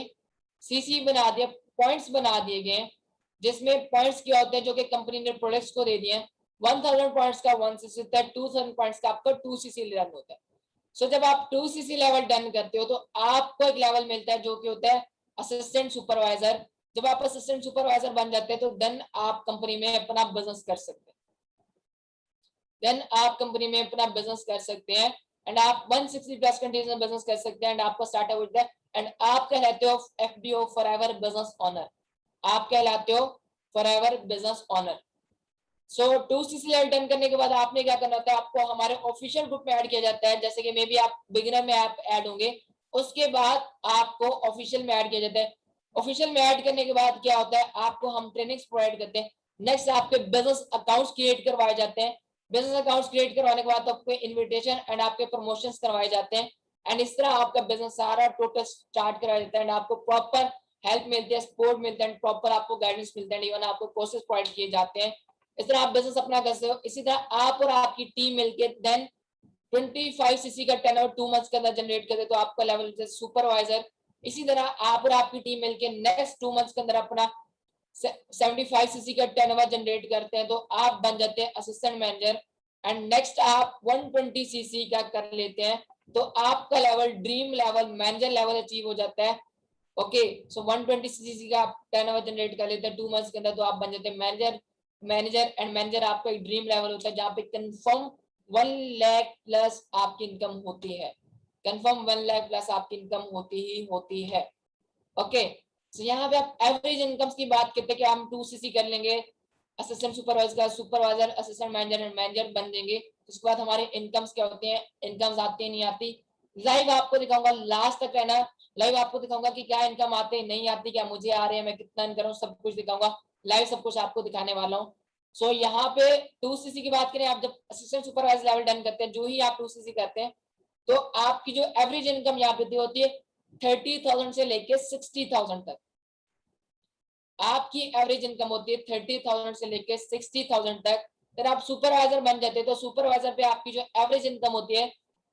सीसी बना दिया, पॉइंट्स बना दिए गए, जिसमें पॉइंट्स क्या होते हैं जो कि कंपनी ने प्रोडक्ट्स को दे दिए। 1000 पॉइंट्स का 1cc होता है, 2000 पॉइंट्स का आपका 2cc रन होता है। सो जब आप 2cc लेवल डन करते हो तो आपको एक लेवल मिलता है जो कि होता है असिस्टेंट सुपरवाइजर। जब आप असिस्टेंट सुपरवाइजर बन जाते हैं तो देन आप कंपनी में अपना बिजनेस कर सकते हैं। देन आप कंपनी में अपना बिजनेस कर सकते हैं, एंड आप 160 प्लस कंट्रीज में बिजनेस कर सकते हैं, एंड आपका स्टार्टअप होता है, एंड आप कहलाते हो एफबीओ, फॉरएवर बिजनेस ओनर। आप कहलाते हो फॉरएवर बिजनेस ओनर। सो 2cc लेवल डन करने के बाद आपने क्या करना होता है? आपको हमारे ऑफिशियल ग्रुप में ऐड किया जाता है। जैसे कि मे बी आप बिगिनर में आप ऐड होंगे, उसके बाद आपको ऑफिशियल में ऐड किया जाता है। ऑफिशियल में ऐड करने के बाद क्या होता है? आपको हम ट्रेनिंग्स प्रोवाइड करते हैं। नेक्स्ट आपके बिजनेस अकाउंट्स क्रिएट करवाए जाते हैं। बिजनेस अकाउंट्स क्रिएट करवाने के बाद आपको इन्विटेशन एंड आपके प्रमोशंस करवाए जाते हैं, एंड इस तरह आपका बिजनेस सारा टोटल स्टार्ट कराया जाता है, एंड आपको प्रॉपर हेल्प मिलती है, सपोर्ट मिलता है, प्रॉपर आपको गाइडेंस मिलता है, इवन आपको कोर्सेज प्रोवाइड किए जाते हैं। इस तरह आप बिजनेस अपना कर सकते हो। इसी तरह आप और आपकी टीम मिलकर देन 25cc का टर्नओवर 2 मंथ्स के अंदर जनरेट करते तो आपका लेवल सुपरवाइजर। इसी तरह आप और आपकी टीम मिलकर नेक्स्ट 2 मंथ्स के अंदर अपना 75cc का टर्नओवर जनरेट करते हैं तो आप बन जाते हैं असिस्टेंट मैनेजर। एंड नेक्स्ट आप 120cc का कर लेते हैं तो आपका level dream level manager level achieve हो जाता है। ओके, सो 120cc का आप टर्नओवर जनरेट कर लेते हैं 2 मंथ्स के अंदर तो आप बन जाते हैं मैनेजर। एंड मैनेजर आपका एक ड्रीम लेवल होता है जहां पे कंफर्म 1 लाख प्लस आपकी इनकम होती है। कंफर्म 1 लाख प्लस आपकी इनकम होती है। ओके, तो यहाँ पे आप एवरेज इनकम्स की बात करते हैं कि हम 2cc कर लेंगे, असिस्टेंट सुपरवाइजर का supervisor, assistant manager and manager बन देंगे। उसके बाद हमारे इनकम्स क्या होते हैं? इनकम्स आती है नहीं आती, लाइव आपको दिखाऊंगा, लास्ट तक रहना। लाइव आपको दिखाऊंगा कि क्या इनकम आते हैं, नहीं आती, क्या मुझे आ रहे हैं, मैं कितना इनकम करूँ, सब कुछ दिखाऊंगा। लाइव सब कुछ आपको दिखाने वाला हूँ। सो यहाँ पे 2cc की बात करें, आप जब असिस्टेंट सुपरवाइजर लेवल डन करते हैं, जो ही आप 2cc करते हैं तो आपकी जो एवरेज इनकम यहाँ पे होती है 30,000 से लेके 60,000 तक। आपकी एवरेज इनकम होती है 30,000 से लेके 60,000 तक। फिर आप सुपरवाइजर बन जाते हैं तो सुपरवाइजर पे आपकी जो एवरेज इनकम होती है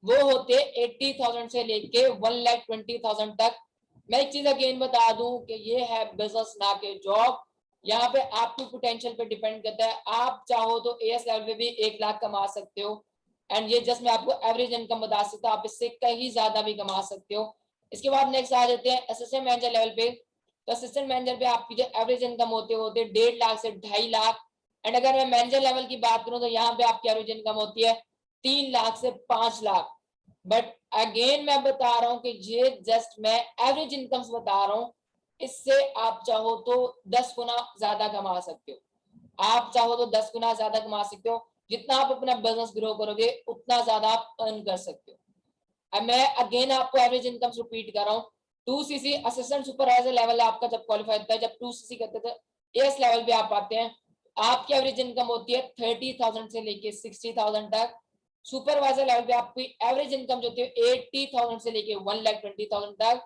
वो होती है 80,000 से लेके 1,20,000 तक। मैं एक चीज अगेन बता दूं कि ये है बिजनेस ना के जॉब। यहाँ पे आपकी पोटेंशियल पे डिपेंड करता है। आप चाहो तो एएस लेवल पे भी 1 लाख कमा सकते हो, एंड ये जस्ट मैं आपको एवरेज इनकम बता सकता हूँ, आप इससे कहीं ज्यादा भी कमा सकते हो। इसके बाद नेक्स्ट आ जाते हैं असिस्टेंट मैनेजर लेवल पे। तो असिस्टेंट मैनेजर पे आपकी जो एवरेज इनकम होते हैं 1.5 लाख से 2.5 लाख। एंड अगर मैं मैनेजर लेवल की बात करूं तो यहाँ पे आपकी एवरेज इनकम होती है 3 लाख से 5 लाख। बट अगेन मैं बता रहा हूँ कि ये जस्ट मैं एवरेज इनकम बता रहा हूँ, इससे आप चाहो तो 10 गुना ज्यादा कमा सकते हो। आप चाहो तो 10 गुना ज्यादा कमा सकते हो। जितना आप अपना बिजनेस ग्रो करोगे उतना ज्यादा आप अर्न कर सकते हो। अब मैं अगेन आपको एवरेज इनकम रिपीट कर रहा हूँ। 2cc असिस्टेंट सुपरवाइजर लेवल आपका जब क्वालिफाई होता है, जब 2cc करते थे, एस लेवल पे आप आते हैं, आपकी एवरेज इनकम होती है 30,000 से लेके 60,000 तक। सुपरवाइजर लेवल पे आपकी एवरेज इनकम जो होती है 80,000 से लेके 1,20,000 तक।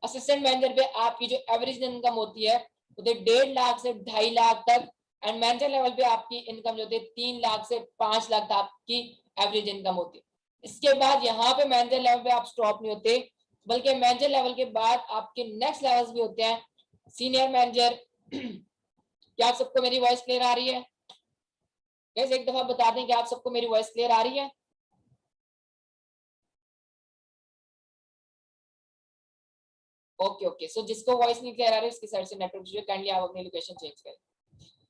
असिस्टेंट मैनेजर पे आपकी जो एवरेज इनकम होती है वो 1.5 लाख से 2.5 लाख तक। एंड मैनेजर लेवल पे आपकी इनकम जो होती है 3 लाख से 5 लाख तक आपकी एवरेज इनकम होती है। इसके बाद यहाँ पे मैनेजर लेवल पे आप स्टॉप नहीं होते, बल्कि मैनेजर लेवल के बाद आपके नेक्स्ट लेवल्स भी होते हैं, सीनियर मैनेजर। क्या आप सबको मेरी वॉइस क्लियर आ रही है? वैसे एक दफा बता दें कि आप सबको मेरी वॉइस क्लियर आ रही है? ओके ओके, सो जिसको वॉइस नहीं क्लियर आ रही है उसकी साइड से नेटवर्क जो काइंडली आप अपनी लोकेशन चेंज करें।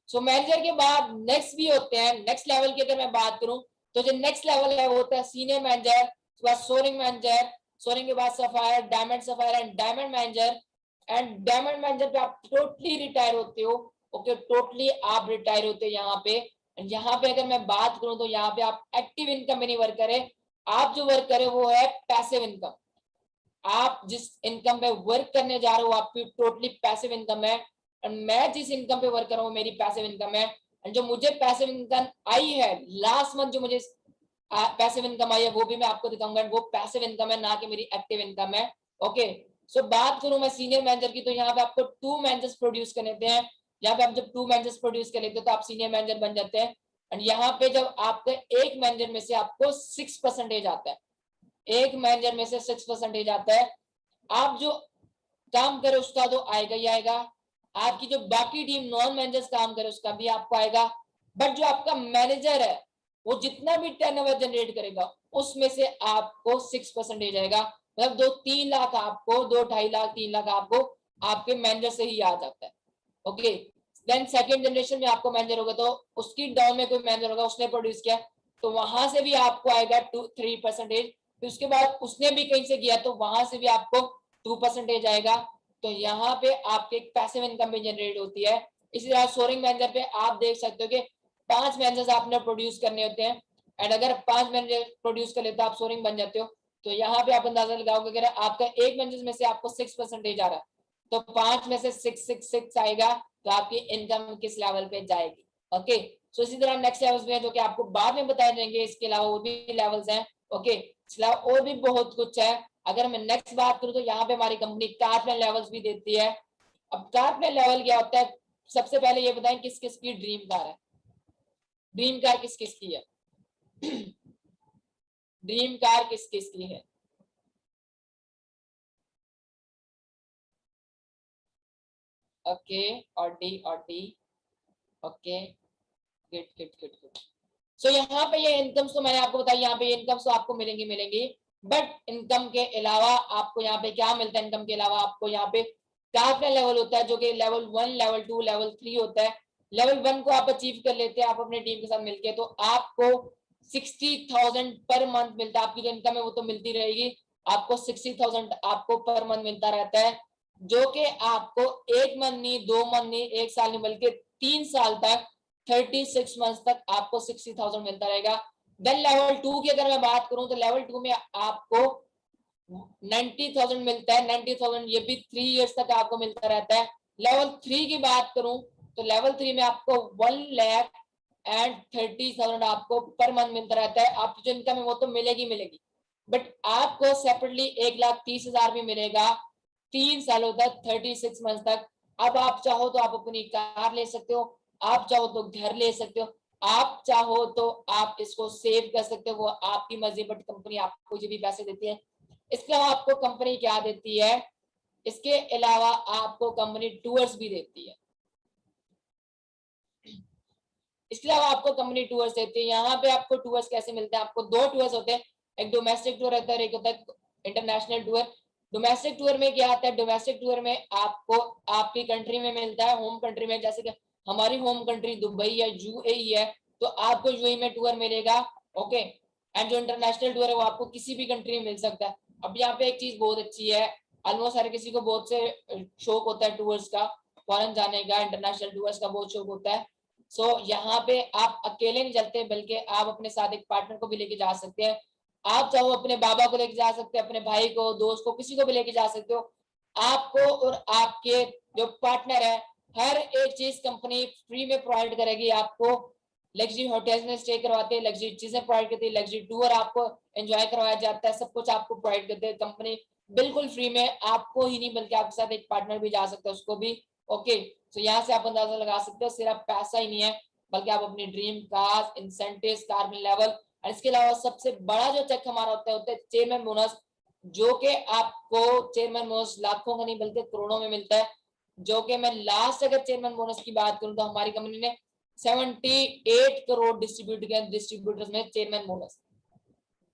सो मैनेजर के बाद नेक्स्ट भी होते हैं, नेक्स्ट लेवल की अगर मैं बात करूं तो जो नेक्स्ट लेवल है वो होता है सीनियर मैनेजर, उसके बाद सोरिंग मैनेजर, सोरिंग के बाद sapphire, diamond sapphire and diamond manager. And diamond manager पे आप टोटली रिटायर होते हो। ओके, टोटली आप रिटायर होते हो यहाँ पे। यहाँ पे अगर मैं बात करूं तो यहाँ पे आप एक्टिव इनकम में नहीं वर्क करें, आप जो वर्क करें वो है पैसिव इनकम। आप जिस इनकम पे वर्क करने जा रहे हो आपकी टोटली पैसिव इनकम है। और मैं जिस इनकम पे वर्क कर रहा हूँ मेरी पैसिव इनकम है। और जो मुझे पैसिव इनकम आई है लास्ट मंथ, जो मुझे पैसिव इनकम आई है वो भी मैं आपको दिखाऊंगा, वो पैसिव इनकम है ना कि मेरी एक्टिव इनकम है। ओके, सो बात करूं मैं सीनियर मैनेजर की तो यहाँ पे आपको 2 मैनेजर्स प्रोड्यूस करने हैं। यहाँ पे आप जब 2 मैनेजर्स प्रोड्यूस कर लेते हो तो आप सीनियर मैनेजर बन जाते हैं। और यहाँ पे जब आपके एक मैनेजर में से आपको 6% आता है, एक मैनेजर में से 6% आता है, आप जो काम करे उसका तो आएगा ही आएगा। आपकी जो बाकी टीम नॉन मैनेजर्स काम करे उसका भी आपको आएगा। बट जो आपका मैनेजर है वो जितना भी टर्नओवर जनरेट करेगा उसमें से आपको 6% आएगा। मतलब 2-3 लाख आपको, 2-2.5 लाख 3 लाख आपको आपके मैनेजर से ही आ जाता है। ओके, देन सेकंड जनरेशन में आपको मैनेजर होगा तो उसकी डाउन में कोई मैनेजर होगा उसने प्रोड्यूस किया तो वहां से भी आपको आएगा 2-3%। फिर उसके बाद उसने भी कहीं से किया तो वहां से भी आपको 2% आएगा। तो यहाँ पे आपके पैसिव इनकम भी जनरेट होती है। इसी तरह सोरिंग मैनेजर पे आप देख सकते हो कि 5 मैनेजर्स आपने प्रोड्यूस करने होते हैं। एंड अगर 5 मैनेजर प्रोड्यूस कर लेते हो आप सोरिंग बन जाते हो। तो यहाँ पे आप अंदाजा लगाओगे अगर आपका एक मैनेजर में से आपको 6% आ रहा है तो 5 में से 6 आएगा तो आपकी इनकम किस लेवल पे जाएगी। ओके, सो इसी तरह नेक्स्ट लेवल्स भी है जो कि आपको बाद में बताए जाएंगे। इसके अलावा और भी लेवल्स हैं। ओके, इसके अलावा और भी बहुत कुछ है। अगर मैं नेक्स्ट बात करूं तो यहाँ पे हमारी कंपनी कार प्लान लेवल्स भी देती है। अब कार प्लान लेवल क्या होता है, सबसे पहले ये बताएं किस किस की ड्रीम कार है? ड्रीम कार किस किस की है? ड्रीम कार किस किस की है? Okay, Audi Audi. Okay, good good good good. So यहाँ पे ये इनकम्स तो मैंने आपको बताया, यहाँ पे इनकम्स तो आपको मिलेंगी मिलेंगी। बट इनकम के अलावा आपको यहाँ पे क्या मिलता है? इनकम के अलावा आपको यहाँ पे कार्पल लेवल होता है जो कि लेवल 1, लेवल 2, लेवल 3 होता है। लेवल 1 को आप अचीव कर लेते हैं आप अपने टीम के साथ मिलके तो आपको 60,000 पर मंथ मिलता है। आपकी जो इनकम है वो तो मिलती रहेगी, आपको 60,000 आपको पर मंथ मिलता रहता है, जो कि आपको एक मंथ नहीं, 2 मंथ नहीं, एक साल नहीं, बल्कि 3 साल तक 36 मंथ तक आपको 60,000 मिलता रहेगा। देन लेवल 2 की अगर मैं बात करूं तो लेवल 2 में आपको 90,000 मिलता है। 90,000 ये भी 3 इयर्स तक आपको मिलता रहता है। लेवल 3 की बात करूं तो लेवल 3 में आपको 1,30,000 आपको पर मंथ मिलता रहता है। आपकी जो इनकम है वो तो मिलेगी मिलेगी, बट आपको सेपरेटली 1,30,000 भी मिलेगा 3 सालों तक, 36 मंथ तक। अब आप चाहो तो आप अपनी कार ले सकते हो, आप चाहो तो घर ले सकते हो, आप चाहो तो आप इसको सेव कर सकते हो, वो आपकी मर्जी, बट कंपनी आपको जो भी पैसे देती है। इसके अलावा आपको कंपनी क्या देती है? इसके अलावा आपको कंपनी टूर्स भी देती है। इसके अलावा आपको कंपनी टूर्स देती है। यहाँ पे आपको टूर्स कैसे मिलते हैं? आपको दो टूर्स होते हैं, एक डोमेस्टिक टूर रहता है, एक होता है इंटरनेशनल टूर। डोमेस्टिक टूर में क्या आता है? डोमेस्टिक टूर में आपको आपकी कंट्री में मिलता है, होम कंट्री में, जैसे कि हमारी होम कंट्री दुबई है, यूएई है, तो आपको यूएई में टूर मिलेगा। ओके, एंड जो इंटरनेशनल टूर है वो आपको किसी भी कंट्री में मिल सकता है। अब यहाँ पे एक चीज बहुत अच्छी है, ऑलमोस्ट हर किसी को बहुत से शौक होता है टूर्स का, फॉरेन जाने का, इंटरनेशनल टूर्स का बहुत शौक होता है। सो यहाँ पे आप अकेले नहीं चलते, बल्कि आप अपने साथ एक पार्टनर को भी लेके जा सकते हैं। आप चाहो अपने बाबा को लेके जा सकते हैं, अपने भाई को, दोस्त को, किसी को भी लेके जा सकते हो। आपको और आपके जो पार्टनर है, हर एक चीज कंपनी फ्री में प्रोवाइड करेगी आपको। लग्जरी होटल्स में स्टे करवाते हैं, लग्जरी चीजें प्रोवाइड करती है, लग्जरी टूर आपको एंजॉय करवाया जाता है, सब कुछ आपको प्रोवाइड करते हैं कंपनी बिल्कुल फ्री में। आपको ही नहीं बल्कि आपके साथ एक पार्टनर भी जा सकता है, उसको भी। ओके, तो यहाँ से आप अंदाजा लगा सकते हो, सिर्फ पैसा ही नहीं है, बल्कि आप अपनी dream car, incentive, carbon level, और इसके अलावा सबसे बड़ा जो चेक हमारा होता है चेयरमैन बोनस, जो कि आपको चेयरमैन बोनस लाखों का नहीं बल्कि करोड़ों में मिलता है। जो कि मैं लास्ट अगर चेयरमैन बोनस की बात करूं तो हमारी कंपनी ने 78 करोड़ डिस्ट्रीब्यूट किया डिस्ट्रीब्यूटर्स में चेयरमैन बोनस।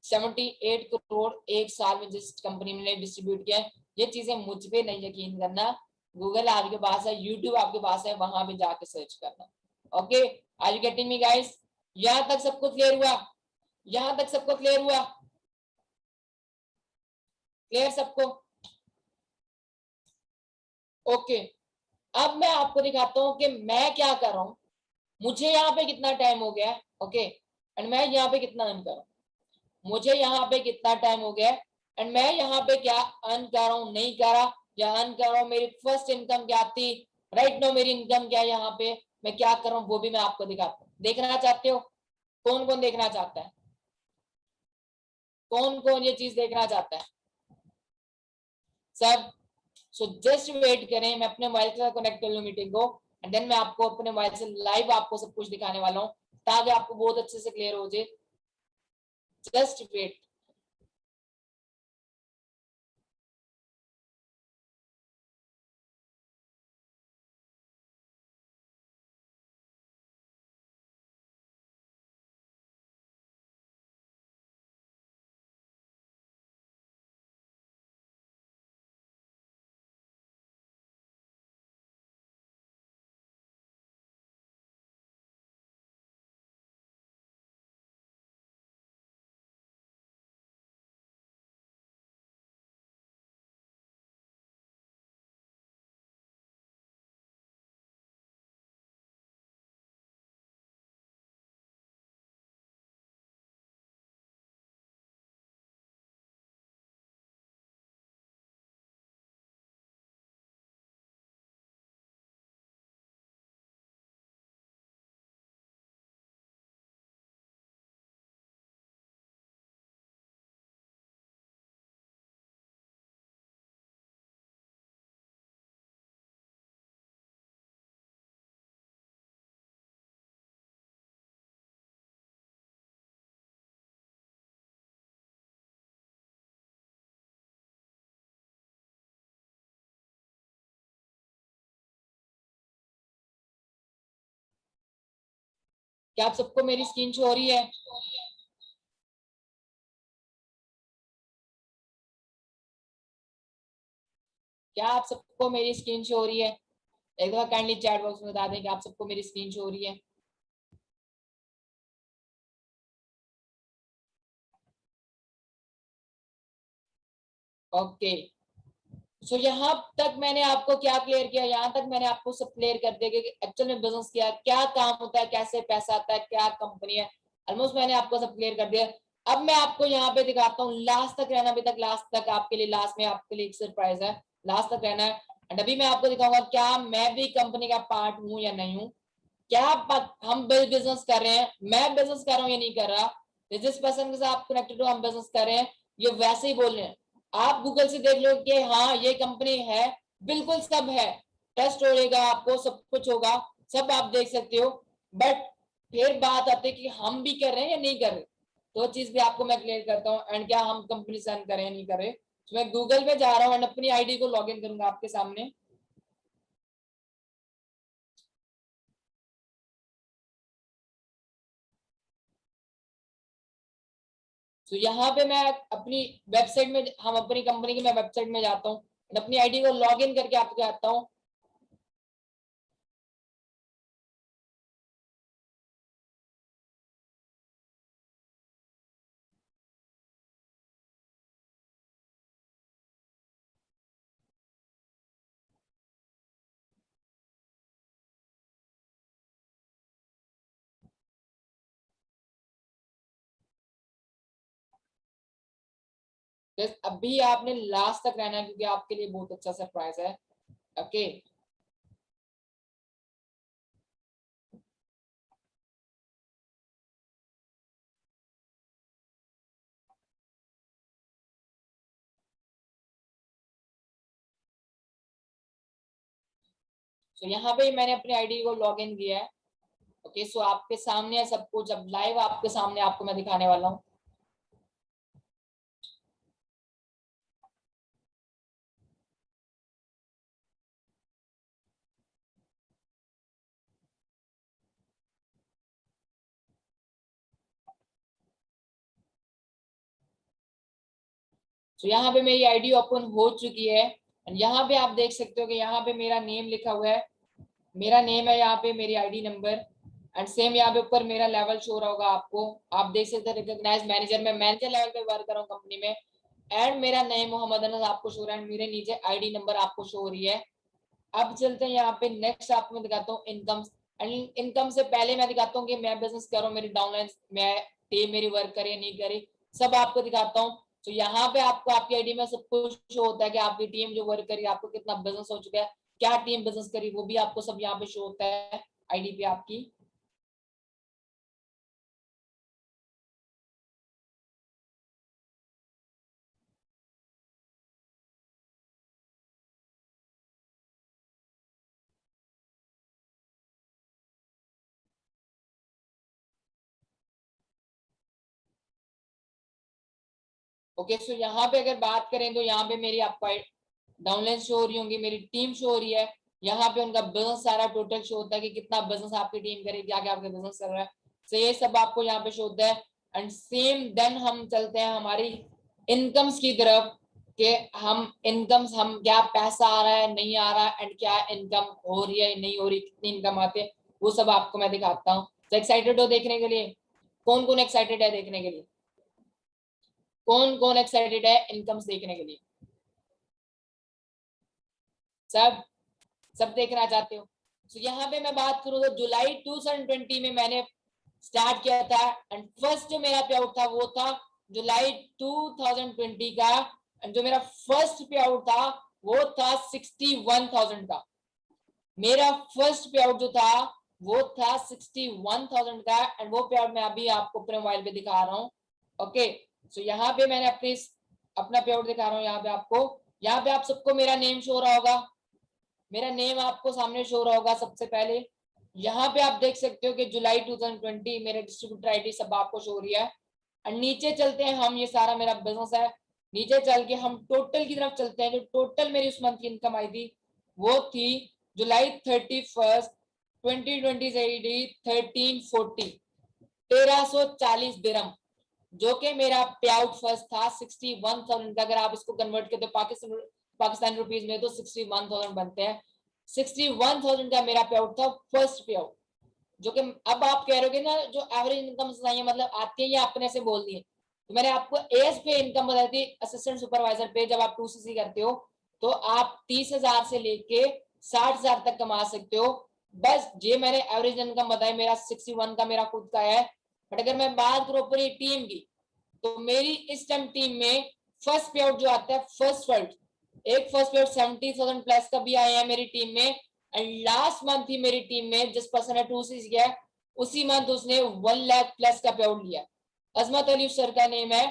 78 करोड़ एक साल में जिस कंपनी ने डिस्ट्रीब्यूट किया है। ये चीजें मुझ पे नहीं यकीन करना, गूगल आपके पास है, यूट्यूब आपके पास है, वहां भी जाके सर्च करना। Okay, are you getting me guys? यहां तक सबको क्लियर हुआ? यहां तक सबको क्लियर हुआ? क्लियर सबको? ओके, अब मैं आपको दिखाता हूं कि मैं क्या कर रहा हूं। मुझे यहाँ पे कितना टाइम हो गया, ओके, एंड मैं यहाँ पे कितना अर्न कर रहा हूं। मुझे यहाँ पे कितना टाइम हो गया एंड मैं यहाँ पे क्या अर्न कर रहा हूँ, नहीं कर रहा, या अर्न कर रहा हूँ। मेरी फर्स्ट इनकम क्या थी, राइट नो मेरी इनकम क्या है, यहाँ पे मैं क्या कर रहा हूँ वो भी मैं आपको दिखाता हूँ। देखना चाहते हो? कौन कौन देखना चाहता है? कौन कौन ये चीज देखना चाहता है? सब? सो जस्ट वेट करें, मैं अपने मोबाइल से कनेक्ट कर लूं मीटिंग को, एंड देन मैं आपको अपने मोबाइल से लाइव आपको सब कुछ दिखाने वाला हूँ, ताकि आपको बहुत अच्छे से क्लियर हो जाए। Just wait. क्या आप सबको मेरी स्क्रीन शो हो रही है? क्या आप सबको मेरी स्क्रीन शो हो रही है? एक दफा काइंडली चैट बॉक्स में बता दें कि आप सबको मेरी स्क्रीन शो हो रही है। ओके, सो यहाँ तक मैंने आपको क्या क्लियर किया? यहाँ तक मैंने आपको सब क्लियर कर दिया कि एक्चुअल में बिजनेस क्या है, क्या काम होता है, कैसे पैसा आता है, क्या कंपनी है। ऑलमोस्ट मैंने आपको सब क्लियर कर दिया। अब मैं आपको यहाँ पे दिखाता हूँ, लास्ट तक रहना, अभी तक लास्ट तक आपके लिए, लास्ट में आपके लिए एक सरप्राइज है, लास्ट तक रहना है। एंड अभी मैं आपको दिखाऊंगा क्या मैं भी कंपनी का पार्ट हूँ या नहीं हूँ, क्या हम बिजनेस कर रहे हैं, मैं बिजनेस कर रहा हूँ या नहीं कर रहा। जिस पर्सन के साथ आप कनेक्टेड हो, हम बिजनेस कर रहे हैं, ये वैसे ही बोल रहे हैं। आप गूगल से देख लो कि हाँ ये कंपनी है, बिल्कुल सब है, टेस्ट होगा आपको, सब कुछ होगा, सब आप देख सकते हो। बट फिर बात आती है कि हम भी कर रहे हैं या नहीं कर रहे, तो चीज भी आपको मैं क्लियर करता हूँ। एंड क्या हम कंपनी से अर्न कर रहे हैं, नहीं कर रहे। तो मैं गूगल पे जा रहा हूँ एंड अपनी आईडी को लॉग इन करूंगा आपके सामने। तो यहाँ पे मैं अपनी वेबसाइट में, हम अपनी कंपनी की मैं वेबसाइट में जाता हूँ, अपनी आईडी को लॉग इन करके आपको आता हूँ। बस अभी आपने लास्ट तक रहना है क्योंकि आपके लिए बहुत अच्छा सरप्राइज है। ओके, तो यहाँ पे मैंने अपनी आईडी को लॉग इन किया है। ओके, सो आपके सामने है सब कुछ, अब लाइव आपके सामने आपको मैं दिखाने वाला हूँ। तो यहाँ पे मेरी आईडी ओपन हो चुकी है एंड यहाँ पे आप देख सकते हो कि यहाँ पे मेरा नेम लिखा हुआ है, मेरा नेम है यहाँ पे, मेरी आईडी नंबर एंड सेम यहाँ पे ऊपर मेरा लेवल शो रहा होगा आपको। आप देख सकते हैं रिकॉग्नाइज मैनेजर में मैनेजर लेवल पे वर्क कर रहा हूँ कंपनी में एंड मेरा नेम मोहम्मद अनस आपको शो रहा है, मेरे नीचे आईडी नंबर आपको शो हो रही है। अब चलते हैं यहाँ पे नेक्स्ट, आपको मैं दिखाता हूँ इनकम एंड इनकम से पहले मैं दिखाता हूँ कि मैं बिजनेस कर रहा हूँ, मेरी डाउनलाइन, मैं टीम मेरी वर्क करे नहीं करे, सब आपको दिखाता हूँ। तो यहाँ पे आपको आपकी आईडी में सब कुछ शो होता है कि आपकी टीम जो वर्क करी, आपको कितना बिजनेस हो चुका है, क्या टीम बिजनेस करी, वो भी आपको सब यहाँ पे शो होता है आईडी पे आपकी। ओके, सो यहाँ पे अगर बात करें तो यहाँ पे मेरी आपको डाउनलाइन शो हो रही होंगी, मेरी टीम शो हो रही है, यहाँ पे उनका बिजनेस सारा टोटल शो होता है कि कितना बिजनेस आपकी टीम करेगी, क्या क्या आपका बिजनेस कर रहा है, तो ये सब आपको यहाँ पे शो होता है। एंड सेम देन हम चलते हैं हमारी इनकम्स की तरफ कि हम इनकम्स, हम क्या पैसा आ रहा है नहीं आ रहा है एंड क्या इनकम हो रही है नहीं हो रही, कितनी इनकम आती है, वो सब आपको मैं दिखाता हूँ। तो एक्साइटेड हो देखने के लिए? कौन कौन एक्साइटेड है देखने के लिए? कौन कौन एक्साइटेड है इनकम्स देखने के लिए? सब सब देखना चाहते हो? तो यहाँ पे मैं बात करूँ तो जुलाई 2020 में मैंने स्टार्ट किया था एंड फर्स्ट जो मेरा पे आउट था वो था जुलाई 2020 का एंड जो मेरा फर्स्ट पे आउट था वो था 61,000 का। मेरा फर्स्ट पे आउट जो था वो था 61,000 का एंड वो पे आउट मैं अभी आपको अपने मोबाइल पे दिखा रहा हूँ। ओके, सो यहाँ पे मैंने अपना पे आउट दिखा रहा हूँ यहाँ पे आपको। यहाँ पे आप सबको मेरा नेम शो हो रहा होगा, मेरा नेम आपको सामने शो हो रहा होगा सबसे पहले। यहाँ पे आप देख सकते हो कि जुलाई 2020 मेरे डिस्ट्रीब्यूटर आईडी सब आपको शो हो रही है। और नीचे चलते हैं हम, ये सारा मेरा बिजनेस है, नीचे चल के हम टोटल की तरफ चलते हैं। जो टोटल मेरी उस मंथ की इनकम आई थी वो थी जुलाई 31 2020 से 1340 1340 दिरहम, जो कि मेरा पे आउट फर्स्ट था 61,000 का। अगर आप इसको कन्वर्ट करते पाकिस्तान रुपीज में तो 61,000 बनते हैं। 61,000 का मेरा पे आउट था फर्स्ट पे आउट, जो कि अब आप कह रहे हो ना जो एवरेज इनकम चाहिए मतलब आती है या अपने से बोल दिए, तो मैंने आपको एज पे इनकम बताई थी असिस्टेंट सुपरवाइजर पे। जब आप 2cc करते हो तो आप 30,000 से लेके 60,000 तक कमा सकते हो। बस ये मैंने एवरेज इनकम बताई, मेरा 61 का मेरा खुद का है। बट अगर मैं बात करूँ पूरी टीम की तो मेरी इस टाइम टीम में फर्स्ट पे आउट जो आता है एक फर्स्ट पे आउट 70,000 प्लस का भी आया है मेरी टीम में। एंड लास्ट मंथ ही मेरी टीम में जिस पर्सन ने 2cc किया उसी मंथ उसने 1 लाख प्लस का पे आउट लिया। अजमत अली सर का नेम है,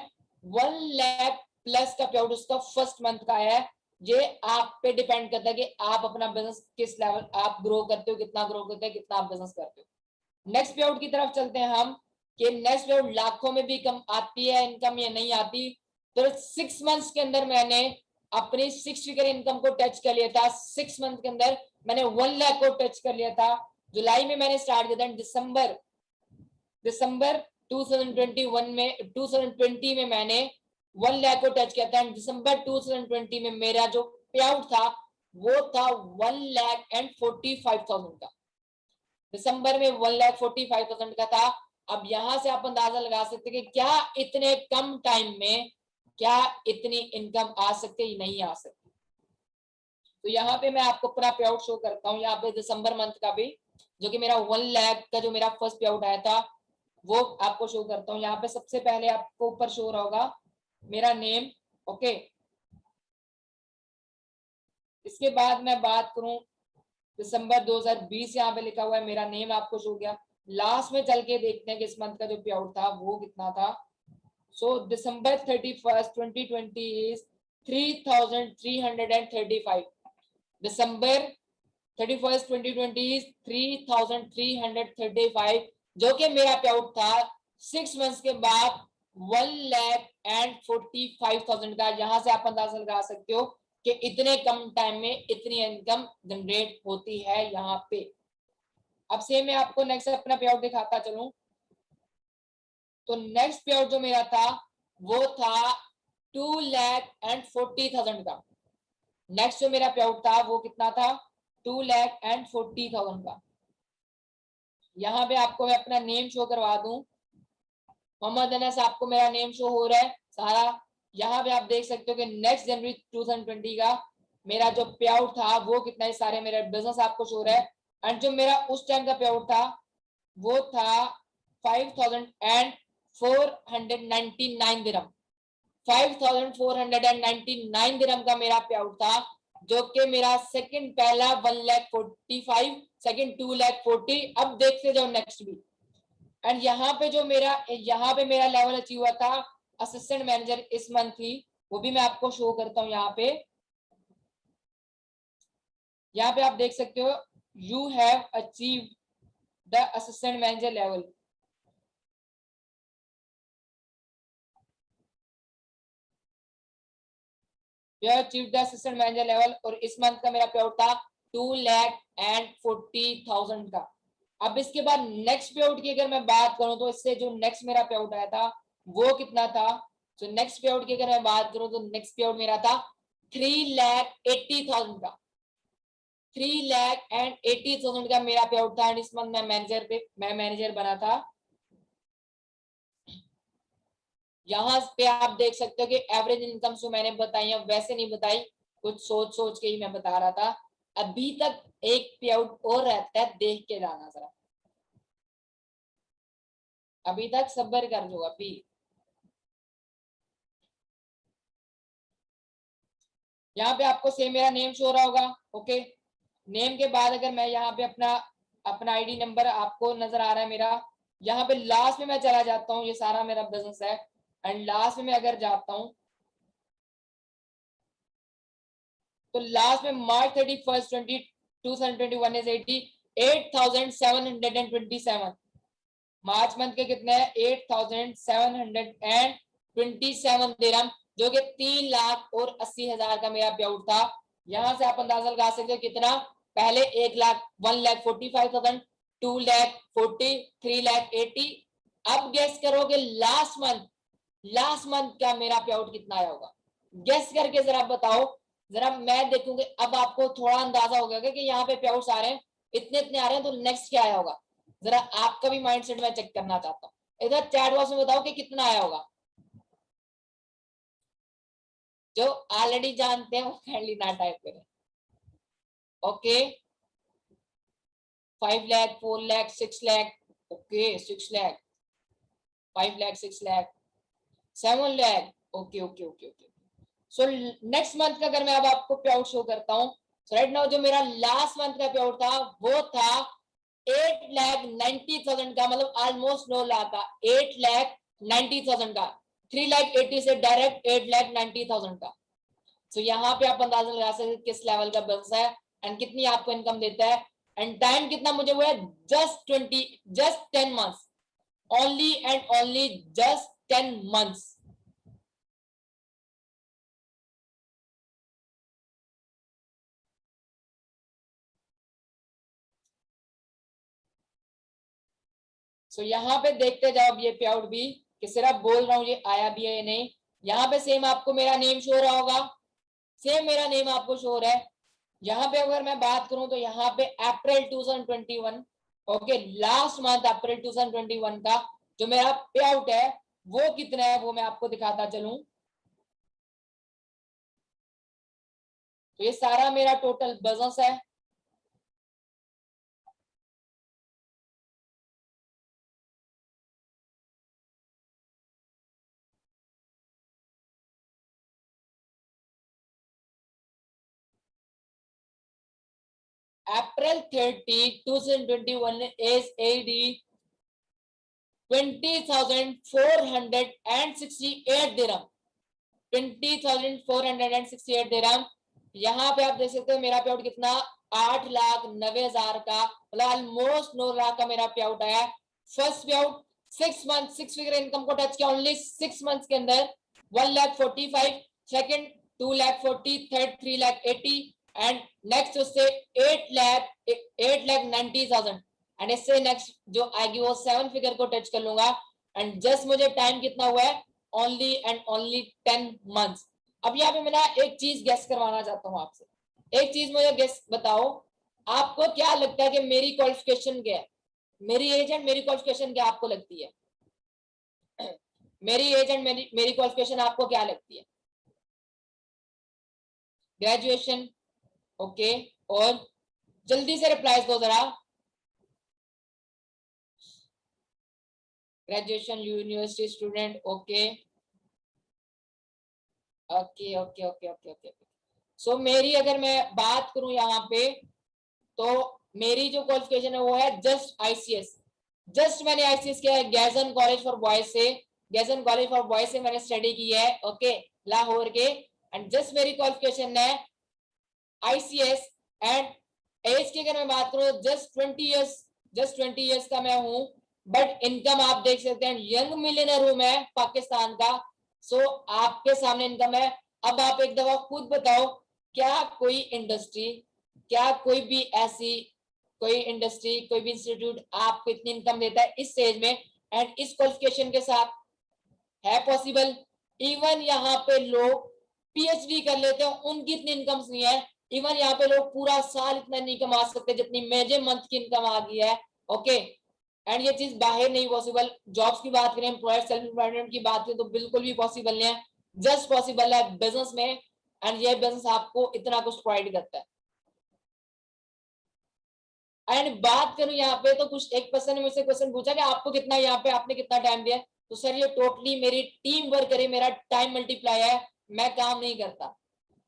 1 लाख प्लस का पे आउट उसका फर्स्ट मंथ का है। ये आप पे डिपेंड करता है कि आप अपना बिजनेस किस लेवल आप ग्रो करते हो, कितना ग्रो करते हैं, कितना आप बिजनेस करते हो। नेक्स्ट पे आउट की तरफ चलते हैं हम कि नेक्स्ट पे आउट लाखों में भी कम आती है इनकम या नहीं आती। तो 6 मंथ्स के अंदर मैंने अपनी 6 फिगर इनकम को टच कर लिया था। 6 मंथ के अंदर मैंने 1 लाख को टच कर लिया था। जुलाई में मैंने स्टार्ट किया था, दिसंबर 2021 में 2020 में मैंने 1 लाख को टच किया था। दिसंबर 2020 में मेरा जो पे आउट था वो था 1,45,000 का। दिसंबर में 1,45,000 का था। अब यहां से आप अंदाजा लगा सकते हैं कि क्या इतने कम टाइम में क्या इतनी इनकम आ सकती है, नहीं आ सकती। तो यहाँ पे मैं आपको पूरा पे आउट शो करता हूँ। यहाँ पे दिसंबर मंथ का भी जो कि मेरा 1 लाख का जो मेरा फर्स्ट पे आउट आया था वो आपको शो करता हूँ। यहाँ पे सबसे पहले आपको ऊपर शो हो रहा होगा मेरा नेम। ओके, इसके बाद मैं बात करूं दिसंबर 2020, यहाँ पे लिखा हुआ है मेरा नेम आपको शो गया। लास्ट में चल के देखते हैं कि इस मंथ का जो पे आउट था वो कितना था। सो दिसंबर 31st 2020 is 3,335। December 31st 2020 is 3,335, जो कि मेरा पे आउट था 6 मंथ्स के बाद 1,45,000 का। यहां से आप अंदाजा लगा सकते हो कि इतने कम टाइम में इतनी इनकम जनरेट होती है यहाँ पे। अब से मैं आपको नेक्स्ट अपना पे आउट दिखाता चलूं। तो नेक्स्ट पे आउट जो मेरा था वो था 2,40,000 का। नेक्स्ट जो मेरा पे आउट था वो कितना था 2,40,000 का। यहाँ पे आपको मैं अपना नेम शो करवा दूं। मोहम्मद अनस, आपको मेरा नेम शो हो रहा है सारा। यहाँ पे आप देख सकते हो कि नेक्स्ट जनवरी 2020 का मेरा जो पे आउट था वो कितना है, सारे मेरा बिजनेस आपको शो हो रहा है। एंड जो मेरा उस टाइम का पे आउट था वो था 5,499 दिरहम। 5,499 दिरहम का मेरा पे आउट था, जो कि मेरा सेकंड पहला 1,45,000, सेकंड 2,40,000। अब देखते जाओ नेक्स्ट भी। एंड यहाँ पे जो मेरा यहाँ पे मेरा लेवल अचीव हुआ था असिस्टेंट मैनेजर इस मंथ ही, वो भी मैं आपको शो करता हूँ। यहाँ पे आप देख सकते हो you have achieve the assistant manager level. Achieve the assistant manager level, और इस मंथ का मेरा पे आउट था 2,40,000 का। अब इसके बाद नेक्स्ट पे आउट की अगर मैं बात करूं तो इससे जो नेक्स्ट मेरा पे आउट आया था वो कितना था। तो नेक्स्ट पे आउट की अगर मैं बात करूं तो नेक्स्ट पे आउट मेरा था 3,80,000 का। 3,80,000 का मेरा पे आउट था। इस मंथ मैं मैनेजर बना था। यहाँ पे आप देख सकते हो कि एवरेज इनकम जो मैंने बताई है वैसे नहीं बताई, कुछ सोच सोच के ही मैं बता रहा था। अभी तक एक पे आउट और रहता है, देख के जाना जरा। अभी तक सब्र कर लो। अभी यहाँ पे आपको सेम मेरा नेम शो हो रहा होगा। ओके, नेम के बाद अगर मैं यहाँ पे अपना अपना आईडी नंबर आपको नजर आ रहा है मेरा, यहाँ पे लास्ट में मैं चला जाता हूँ। ये सारा मेरा बिजनेस है। एंड लास्ट में मैं अगर जाता हूँ तो लास्ट में मार्च 31st 2021 इज 88,727। मार्च मंथ के कितने हैं 8,727 दिरहम, जो कि 3,80,000 का मेरा पे आउट था। यहां से आप अंदाजा लगा सकते हो कितना। पहले 1 लाख 1,45,000, 2,40,000, 3,80,000। अब गेस करोगे लास्ट मंथ का मेरा पे आउट कितना आया होगा। गेस करके जरा बताओ। जरा मैं देखूंगी। अब आपको थोड़ा अंदाजा हो गया कि यहाँ पे पे आउट्स आ रहे हैं, इतने इतने आ रहे हैं, तो नेक्स्ट क्या आया होगा। जरा आपका भी माइंडसेट मैं चेक करना चाहता हूँ। इधर चैट बॉक्स में बताओ कि कितना आया होगा। जो ऑलरेडी जानते हैं वो काइंडली ना टाइप करें। Okay, 5 lakh, 4 lakh, 6 lakh. Okay, 6 lakh, 5 lakh, 6 lakh, 7 lakh. Okay okay okay okay. So next month का अगर मैं अब आपको पे आउट शो करता हूँ, राइट नाउ जो मेरा लास्ट मंथ का पे आउट था वो था 8,90,000 का, मतलब ऑलमोस्ट 9 लाख का। 8,90,000 का। 3,80,000 से डायरेक्ट 8,90,000 का। तो यहाँ पे आप अंदाजा लगा सकते किस लेवल का बिजनेस है एंड कितनी आपको इनकम देता है। एंड टाइम कितना मुझे हुआ है just 10 months, only and only just 10 months. So यहाँ पे देखते जाओ अब ये पे आउट भी, कि सिर्फ बोल रहा हूँ ये आया भी है या नहीं। यहाँ पे सेम आपको मेरा नेम शो हो रहा होगा, सेम मेरा नेम आपको शो हो रहा है। यहाँ पे अगर मैं बात करूं तो यहाँ पे अप्रैल 2021, ओके, लास्ट मंथ अप्रैल 2021 का जो मेरा पे आउट है वो कितना है वो मैं आपको दिखाता चलूं। तो ये सारा मेरा टोटल बिजनेस है। April 30, 2021 is AD 20,468 dirham, 20,468 dirham। यहाँ पे आप देख सकते हो मेरा पे आउट कितना, 8,90,000 का, मतलब ऑलमोस्ट 9 लाख का मेरा पे आउट आया। फर्स्ट पे आउट 6 मंथ 6 फिगर इनकम को टच किया ओनली 6 मंथ्स के अंदर, 1,45,000। सेकंड 2,40,000, थर्ड 3,80,000 एंड नेक्स्ट उससे 8,90,000 एंड इससे नेक्स्ट जो आएगी वो 7 फिगर को टच कर लूंगा। एंड जस्ट मुझे टाइम कितना हुआ है, ओनली एंड ओनली 10 मंथ्स। अब यहाँ पे मैं एक चीज गेस करवाना चाहता हूँ आपसे, एक चीज मुझे गेस बताओ, आपको क्या लगता है कि मेरी क्वालिफिकेशन क्या है, मेरी एज एंड मेरी क्वालिफिकेशन क्या आपको लगती है? मेरी एज एंड मेरी क्वालिफिकेशन आपको क्या लगती है? ग्रेजुएशन, ओके, और जल्दी से रिप्लाई दो जरा। Graduation, university student, okay okay okay okay okay okay. So मेरी अगर मैं बात करूं यहाँ पे, तो मेरी जो क्वालिफिकेशन है वो है जस्ट आईसीएस। जस्ट मैंने आईसीएस किया है गैजन कॉलेज फॉर बॉयज से, गैजन कॉलेज फॉर बॉयज से मैंने स्टडी की है, ओके, लाहौर के। एंड जस्ट मेरी क्वालिफिकेशन है आईसीएस। एंड एज की अगर मैं बात करूं जस्ट 20 इयर्स, जस्ट 20 इयर्स का मैं हूं। बट इनकम आप देख सकते हैं, यंग मिलियनर हूं मैं पाकिस्तान का। सो आपके सामने इनकम है। अब आप एक दफा खुद बताओ, क्या कोई इंडस्ट्री, क्या कोई भी ऐसी कोई इंडस्ट्री, कोई भी इंस्टीट्यूट आपको इतनी इनकम देता है इस स्टेज में एंड इस क्वालिफिकेशन के साथ? है पॉसिबल? इवन यहाँ पे लोग पीएचडी कर लेते हैं, उनकी इतनी इनकम नहीं है। इवन यहाँ पे लोग पूरा साल इतना नहीं कमा सकते जितनी मेजे मंथ की इनकम आ गई है, ओके। एंड ये चीज बाहर नहीं पॉसिबल। जॉब्स की बात करें, एम्प्लॉयर सेल्फ एम्प्लॉयमेंट की बात करें तो बिल्कुल भी पॉसिबल नहीं है। जस्ट पॉसिबल है बिजनेस में, एंड ये बिजनेस आपको इतना कुछ प्रोवाइड करता है। एंड बात करूं यहाँ पे तो कुछ एक पर्सन ने मुझसे क्वेश्चन पूछा कि आपको कितना, यहाँ पे आपने कितना टाइम दिया, तो सर ये टोटली मेरी टीम वर्क है, मेरा टाइम मल्टीप्लाई है। मैं काम नहीं करता,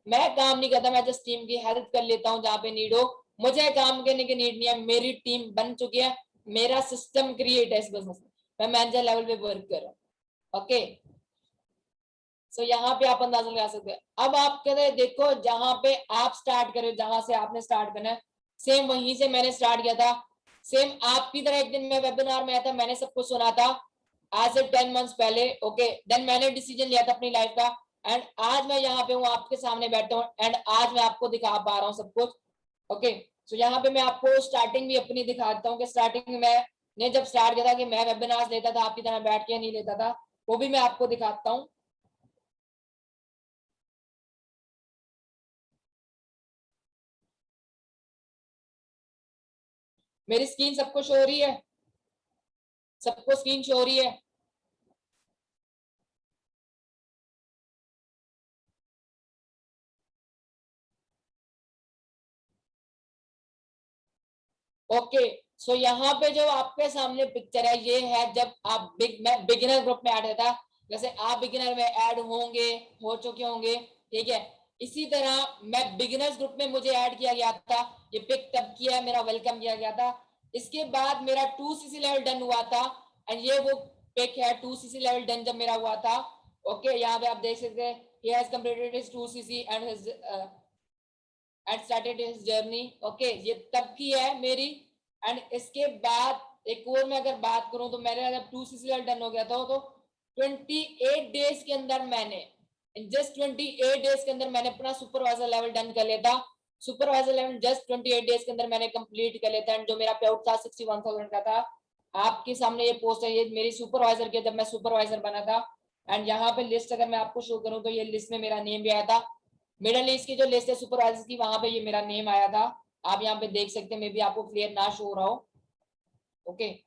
मैं काम नहीं करता, मैं जस्ट टीम की हेल्प कर लेता हूँ जहाँ पे नीड हो। मुझे काम करने की नीड नहीं है, मेरी टीम बन चुकी है, मेरा सिस्टम क्रिएट है इस बिजनेस में, मैं मैनेजर लेवल पे वर्क कर रहा हूँ, ओके। सो यहाँ पे आप अंदाजा लगा सकते हैं। अब आप कहते हैं देखो जहां पे आप स्टार्ट करें, जहां से आपने स्टार्ट करना है, सेम वहीं से मैंने स्टार्ट किया था। सेम आपकी तरह एक दिन मैं वेबिनार में आया था, मैंने सब कुछ सुना था आज से 10 मंथ्स पहले, ओके। देन मैंने डिसीजन लिया था अपनी लाइफ का, एंड आज मैं यहाँ पे हूँ आपके सामने बैठा हूँ, एंड आज मैं आपको दिखा पा रहा हूँ सब कुछ, ओके। सो यहाँ पे मैं आपको स्टार्टिंग भी अपनी दिखाता हूँ कि स्टार्टिंग में मैंने जब स्टार्ट किया था कि मैं वेबिनार लेता था आपकी तरह बैठ के नहीं लेता था, वो भी मैं आपको दिखाता हूँ। मेरी स्क्रीन सबको शो हो रही है? सबको स्क्रीन शो हो रही है? ओके। सो यहाँ पे जो आपके सामने पिक्चर है ये है जब आप बिगिनर ग्रुप में ऐड था, जैसे आप बिगिनर में ऐड होंगे, हो चुके होंगे, ठीक है। इसी तरह मैं बिगिनर्स ग्रुप में मुझे ऐड किया गया था, ये पिक तब किया, मेरा वेलकम किया गया था। इसके बाद मेरा 2cc लेवल डन हुआ था, एंड ये वो पिक है 2cc लेवल डन जब मेरा हुआ था, ओके। यहाँ पे आप देख सकते हैं he has completed his 2cc and his and started his journey, okay. ये तब की है मेरी। एंड इसके बाद एक और मैं अगर बात करूं तो मेरे जब 2cc लेवल डन हो गया था तो 28 डेज के अंदर मैंने, जस्ट 28 डेज के अंदर मैंने अपना सुपरवाइजर लेवल डन कर लिया था। सुपरवाइजर लेवल जस्ट 28 डेज के अंदर मैंने कंप्लीट कर लिया था, एंड जो मेरा पे आउट था 61,000 का था। आपके सामने ये पोस्ट है, ये मेरी सुपरवाइजर की, जब मैं सुपरवाइजर बना था। एंड यहाँ पे लिस्ट अगर मैं आपको शो करूँ तो ये लिस्ट में मेरा नेम भी आया था। मिडिल ईस्ट की जो लिस्ट है सुपरवाइजर की, वहां पे ये मेरा नेम आया था। आप यहाँ पे देख सकते हैं, मे बी आपको क्लियर ना शो हो रहा हो। ओके,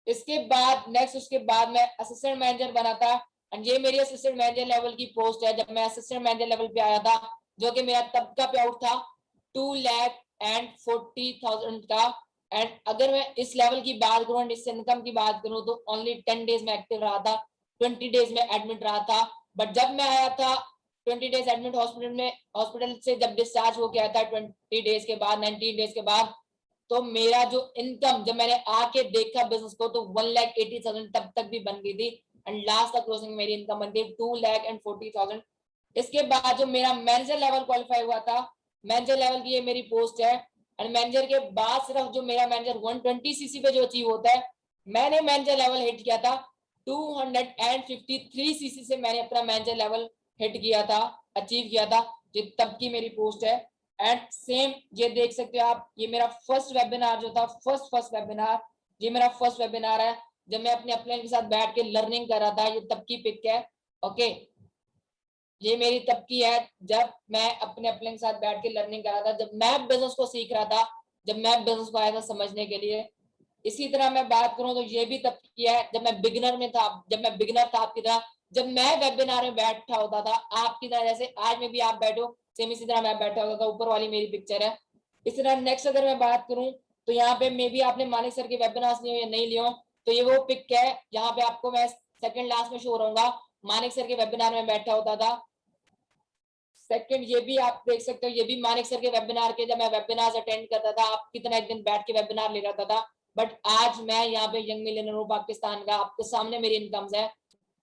इसके बाद नेक्स्ट, उसके बाद मैं असिस्टेंट मैनेजर बना था। एंड ये मेरी असिस्टेंट मैनेजर लेवल की पोस्ट है। जब मैं असिस्टेंट मैनेजर लेवल पे आया था, जो कि मेरा तब का पे आउट था 2,40,000 का। एंड अगर मैं इस लेवल की बात करूं, इस इनकम की बात करूं, तो ओनली 10 डेज में एक्टिव रहा था, 20 डेज में एडमिट रहा था। बट जब मैं आया था 20 डेज एडमिट हॉस्पिटल में, हॉस्पिटल से जब डिस्चार्ज हो गया था 20 डेज के बाद, 19 डेज के बाद, तो मेरा जो इनकम, जब मैंने आके देखा बिजनेस को, तो 1,80,000 तब तक भी बन गई थी। एंड लास्ट तक क्लोजिंग मेरी इनकम बन गई 2,40,000। इसके बाद जो मेरा मैनेजर लेवल क्वालिफाई हुआ था, मैनेजर लेवल की ये मेरी पोस्ट है। एंड मैनेजर के बाद सिर्फ जो मेरा मैनेजर 120 सीसी पे जो अचीव होता है, मैंने मैनेजर लेवल हिट किया था 253 सीसी से, मैंने अपना मैनेजर लेवल हिट किया था, अचीव किया था। जो तब की मेरी पोस्ट है। एंड सेम ये देख सकते हो आप, ये मेरा फर्स्ट वेबिनार जो था, फर्स्ट वेबिनार, ये मेरा फर्स्ट वेबिनार है, जब मैं अपने अपने के साथ बैठ के लर्निंग कर रहा था। ये तब की पिक है। ओके, ये मेरी तब की है जब मैं अपने अपने के साथ बैठ के लर्निंग कर रहा था, जब मैं बिजनेस को सीख रहा था, जब मैं बिजनेस को आया था समझने के लिए। इसी तरह मैं बात करूं तो ये भी तब की है जब मैं बिगिनर में था, जब मैं बिगिनर था आपकी तरह, जब मैं वेबिनार में बैठा होता था आपकी तरह, जैसे आज में भी आप बैठो, सेम इसी तरह मैं बैठा होता था। ऊपर वाली मेरी पिक्चर है। इस तरह नेक्स्ट अगर मैं बात करूं तो यहाँ पे मे भी आपने मानिक सर के वेबिनार लिए हो या नहीं लियो, तो ये वो पिक है। यहाँ पे आपको मैं सेकंड लास्ट में शो रहूंगा, मानिक सर के वेबिनार में बैठा होता था। सेकंड ये भी आप देख सकते हो, ये भी मानिक सर के वेबिनार के, जब मैं वेबिनार अटेंड करता था, आप कितना एक दिन बैठ के वेबिनार ले रहा था। बट आज मैं यहाँ पे यंग मिलियनर हूँ पाकिस्तान का, आपके सामने मेरी इनकम्स है।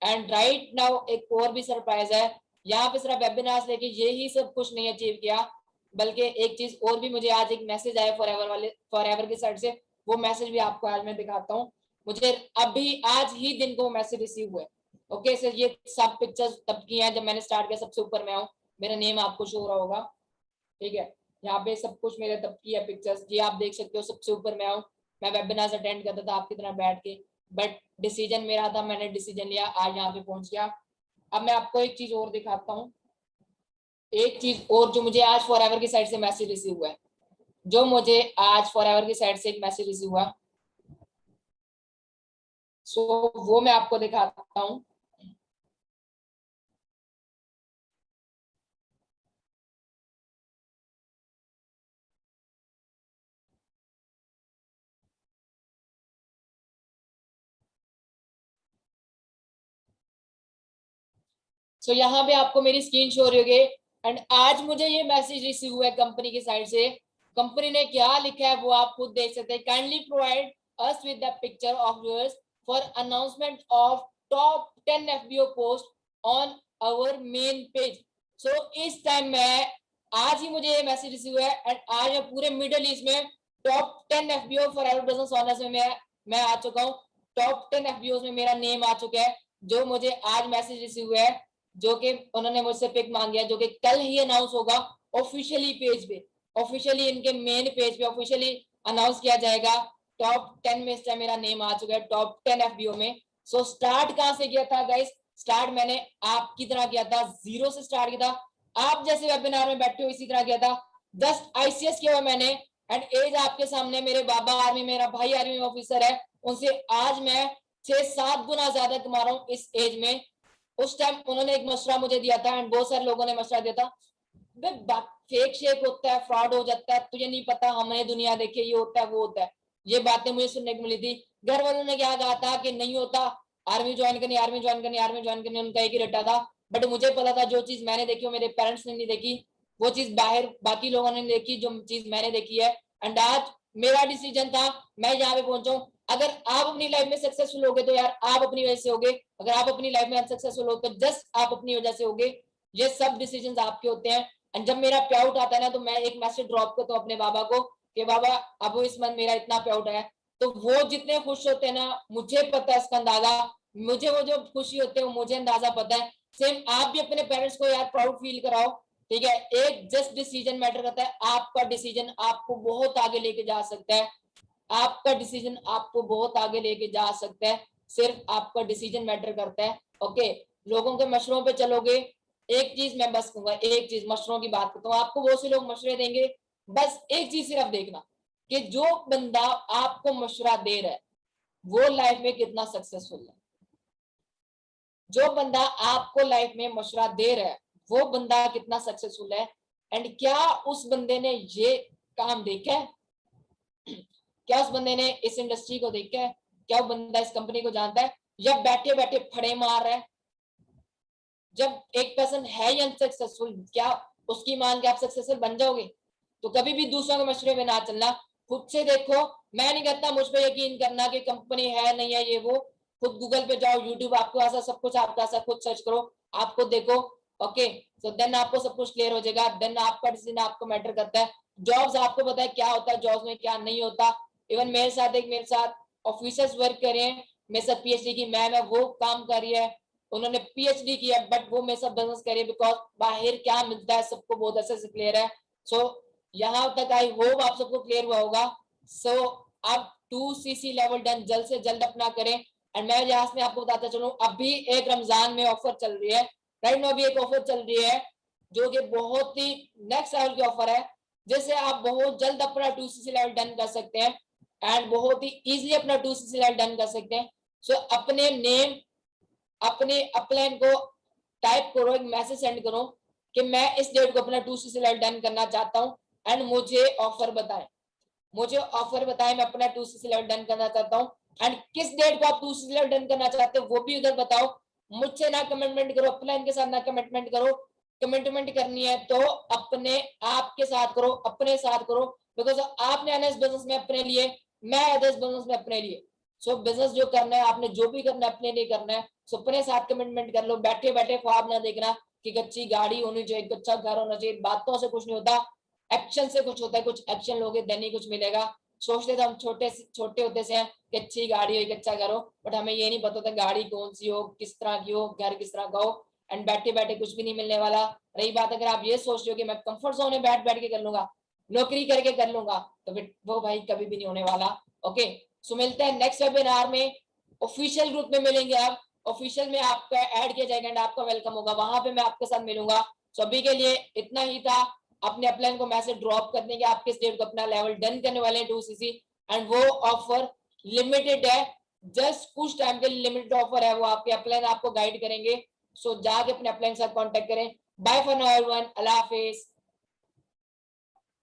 एंड राइट नाउ एक और भी सरप्राइज है, यहाँ पे सिर्फ वेबिनार लेके ये ही सब कुछ नहीं अचीव किया, बल्कि एक चीज और भी मुझे आज एक मैसेज आया फॉरएवर की साइड से। वो मैसेज भी आपको आज मैं दिखाता हूँ। मुझे अभी आज ही दिन को मैसेज रिसीव हुए। ओके सर, ये सब पिक्चर्स तब की हैं जब मैंने स्टार्ट किया, सबसे ऊपर मैं हूँ, मेरा नेम आपको शो हो रहा होगा। ठीक है, यहाँ पे सब कुछ मेरे तब की है पिक्चर्स, ये आप देख सकते हो, सबसे ऊपर मैं हूँ। मैं वेबिनार अटेंड करता था आपकी तरह बैठ के, बट डिसीजन मेरा था, मैंने डिसीजन लिया, आज यहाँ पे पहुंच गया। अब मैं आपको एक चीज और दिखाता हूँ, एक चीज और जो मुझे आज फॉरएवर की साइड से मैसेज रिसीव हुआ है, जो मुझे आज फॉरएवर की साइड से एक मैसेज रिसीव हुआ, सो वो मैं आपको दिखाता हूँ। सो यहाँ पे आपको मेरी स्क्रीन शो रही होगी। एंड आज मुझे ये मैसेज रिसीव हुआ है कंपनी की साइड से। कंपनी ने क्या लिखा है वो आप खुद देख सकते हैं। Kindly provide us with the picture of yours for announcement of top 10 FBO post on our main page. So इस टाइम में आज ही मुझे ये मैसेज रिसीव है। एंड आज मैं पूरे मिडिल ईस्ट में top 10 FBO for our business owners में मैं आ चुका हूँ। टॉप 10 एफबीओ में मेरा नेम आ चुका है, जो मुझे आज मैसेज रिसीव हुआ है, जो कि उन्होंने मुझसे पिक मांगी है, जो कि कल ही अनाउंस होगा ऑफिशियली पेज पे, ऑफिशियली इनके मेन पेज पे ऑफिशियली अनाउंस किया जाएगा। टॉप 10 में इस टाइम मेरा नेम आ चुका है, टॉप 10 एफबीओ में। सो स्टार्ट कहां से किया था गाइस? स्टार्ट मैंने आपकी तरह किया था, जीरो से स्टार्ट किया था। आप जैसे वेबिनार में बैठे हो इसी तरह किया था, जस्ट आईसीएस किया हुआ मैंने। एंड एज आपके सामने, मेरे बाबा आर्मी, मेरा भाई आर्मी ऑफिसर है, उनसे आज मैं 6-7 गुना ज्यादा कमा रहा हूँ इस एज में। उस टाइम उन्होंने एक मशवरा मुझे दिया था, एंड बहुत सारे लोगों ने मशवरा दिया था, फेक शेक होता है, फ्रॉड हो जाता है, तुझे नहीं पता, हमने दुनिया देखी, ये होता है वो होता है। ये बातें मुझे सुनने को मिली थी। घर वालों ने क्या कहा था कि नहीं होता, आर्मी ज्वाइन करनी, आर्मी ज्वाइन करनी, आर्मी ज्वाइन करनी, उनका एक ही रट्टा था। बट मुझे पता था जो चीज मैंने देखी, मेरे पेरेंट्स ने नहीं देखी, वो चीज बाहर बाकी लोगों ने देखी, जो चीज मैंने देखी है। एंड आज मेरा डिसीजन था, मैं यहाँ पे पहुंचा। अगर आप अपनी लाइफ में सक्सेसफुल हो गए तो यार आप अपनी वजह से हो गए, अगर आप अपनी लाइफ में अनसक्सेसफुल हो तो जस्ट आप अपनी वजह से हो गए। ये सब डिसीजन आपके होते हैं। एंड जब मेरा पे आउट आता है ना, तो मैं एक मैसेज ड्रॉप करता हूँ अपने बाबा को कि बाबा अब इस मंथ मेरा इतना पे आउट है। तो वो जितने खुश होते हैं ना, मुझे पता है इसका अंदाजा, मुझे वो जो खुशी होते हैं मुझे अंदाजा पता है। सेम आप भी अपने पेरेंट्स को यार प्राउड फील कराओ। ठीक है, एक जस्ट डिसीजन मैटर करता है, आपका डिसीजन आपको बहुत आगे लेके जा सकता है। आपका डिसीजन आपको बहुत आगे लेके जा सकता है, सिर्फ आपका डिसीजन मैटर करता है। ओके, लोगों के मशवरों पे चलोगे, एक चीज मैं बस कहूंगा, एक चीज मशवरों की बात करता हूँ, आपको बहुत से लोग मशवरे देंगे, बस एक चीज सिर्फ देखना कि जो बंदा आपको मशवरा दे रहा है वो लाइफ में कितना सक्सेसफुल है। जो बंदा आपको लाइफ में मशवरा दे रहा है वो बंदा कितना सक्सेसफुल है, एंड क्या उस बंदे ने ये काम देखा है, क्या उस बंदे ने इस इंडस्ट्री को देखा है, क्या वो बंदा इस कंपनी को जानता है, या बैठे बैठे फड़े मार रहा है। जब एक पर्सन है ही अनसक्सेसफुल, क्या उसकी मान के आप सक्सेसफुल बन जाओगे? तो कभी भी दूसरों के मशवरे में ना चलना, खुद से देखो। मैं नहीं कहता मुझ पे यकीन करना कि कंपनी है नहीं है ये वो, खुद गूगल पे जाओ, यूट्यूब आपको ऐसा सब कुछ आपका ऐसा खुद सर्च करो, आपको देखो। ओके, सो देन आपको सब कुछ क्लियर हो जाएगा, देन आपका डिसीजन आपको मैटर करता है। जॉब्स आपको पता है क्या होता है, जॉब्स में क्या नहीं होता। इवन मेरे साथ ऑफिसर्स वर्क कर रहे हैं, मेरे साथ पीएचडी की मैम है, वो काम कर रही है, उन्होंने पीएचडी किया, बट वो मेरे साथ बिजनेस कर रही है, बिकॉज बाहर क्या मिलता है सबको बहुत अच्छे से क्लियर है। सो यहाँ तक आई होप आप सबको क्लियर हुआ होगा। सो अब 2cc लेवल डन जल्द से जल्द अपना करें। एंड मैं यहाँ में आपको बताता चलूं, अभी एक रमजान में ऑफर चल रही है, राइट नो, अभी एक ऑफर चल रही है जो कि बहुत ही नेक्स्ट लेवल की ऑफर है, जैसे आप बहुत जल्द अपना 2cc लेवल डन कर सकते हैं एंड बहुत ही इजीली अपना 2cc लेवल डन कर सकते हैं। सो अपने नेम, अपने अपलाइन को टाइप करो, एक मैसेज सेंड करो कि मैं इस डेट को अपना 2cc लेवल डन करना चाहता हूं एंड मुझे ऑफर बताएं, मुझे ऑफर बताएं, मैं अपना 2cc लेवल डन करना चाहता हूं। एंड किस डेट को आप 2cc लेवल डन करना चाहते हो वो भी उधर बताओ। मुझसे ना कमिटमेंट करो, अपलाइन के साथ ना कमिटमेंट करो। कमिटमेंट करनी है तो अपने आप के साथ करो, अपने साथ करो, बिकॉज आपने आना इस बिजनेस में अपने लिए, मैं इस बिजनेस में अपने लिए। सो बिजनेस जो करना है आपने, जो भी करना है अपने लिए करना है। सो अपने साथ कमिटमेंट कर लो, बैठे बैठे ख्वाब ना देखना कि अच्छी गाड़ी होनी चाहिए, अच्छा घर होना चाहिए, बातों से कुछ नहीं होता, एक्शन से कुछ होता है, कुछ एक्शन लोगे देन ही कुछ मिलेगा। सोचते थे हम छोटे छोटे होते से हैं कि अच्छी गाड़ी हो, अच्छा घर हो, बट हमें ये नहीं पता था गाड़ी कौन सी हो, किस तरह की हो, घर किस तरह का हो, एंड बैठे बैठे कुछ भी नहीं मिलने वाला। रही बात अगर आप ये सोच रहे हो कि मैं कंफर्ट जोन में बैठ बैठ के कर लूंगा, नौकरी करके कर लूंगा, तो फिर वो भाई कभी भी नहीं होने वाला। ओके, सो मिलते हैं नेक्स्ट वेबिनार में, ऑफिशियल ग्रुप में मिलेंगे। आप ऑफिशियल में आपका ऐड किया जाएगा एंड आपका वेलकम होगा, वहां पे मैं आपके साथ मिलूंगा। सो अभी के लिए इतना ही था, अपने अपलाइन को मैसेज ड्रॉप करने के आप किस डेट को अपना लेवल डन करने वाले हैं 2cc, एंड वो ऑफर लिमिटेड है, जस्ट कुछ टाइम के लिए लिमिटेड ऑफर है, वो आपके अपलाइन आपको गाइड करेंगे। सो जाके अपने अपलाइन के साथ कांटेक्ट करें। बाय फॉर नाउ एवरीवन, अल्लाह हाफिज।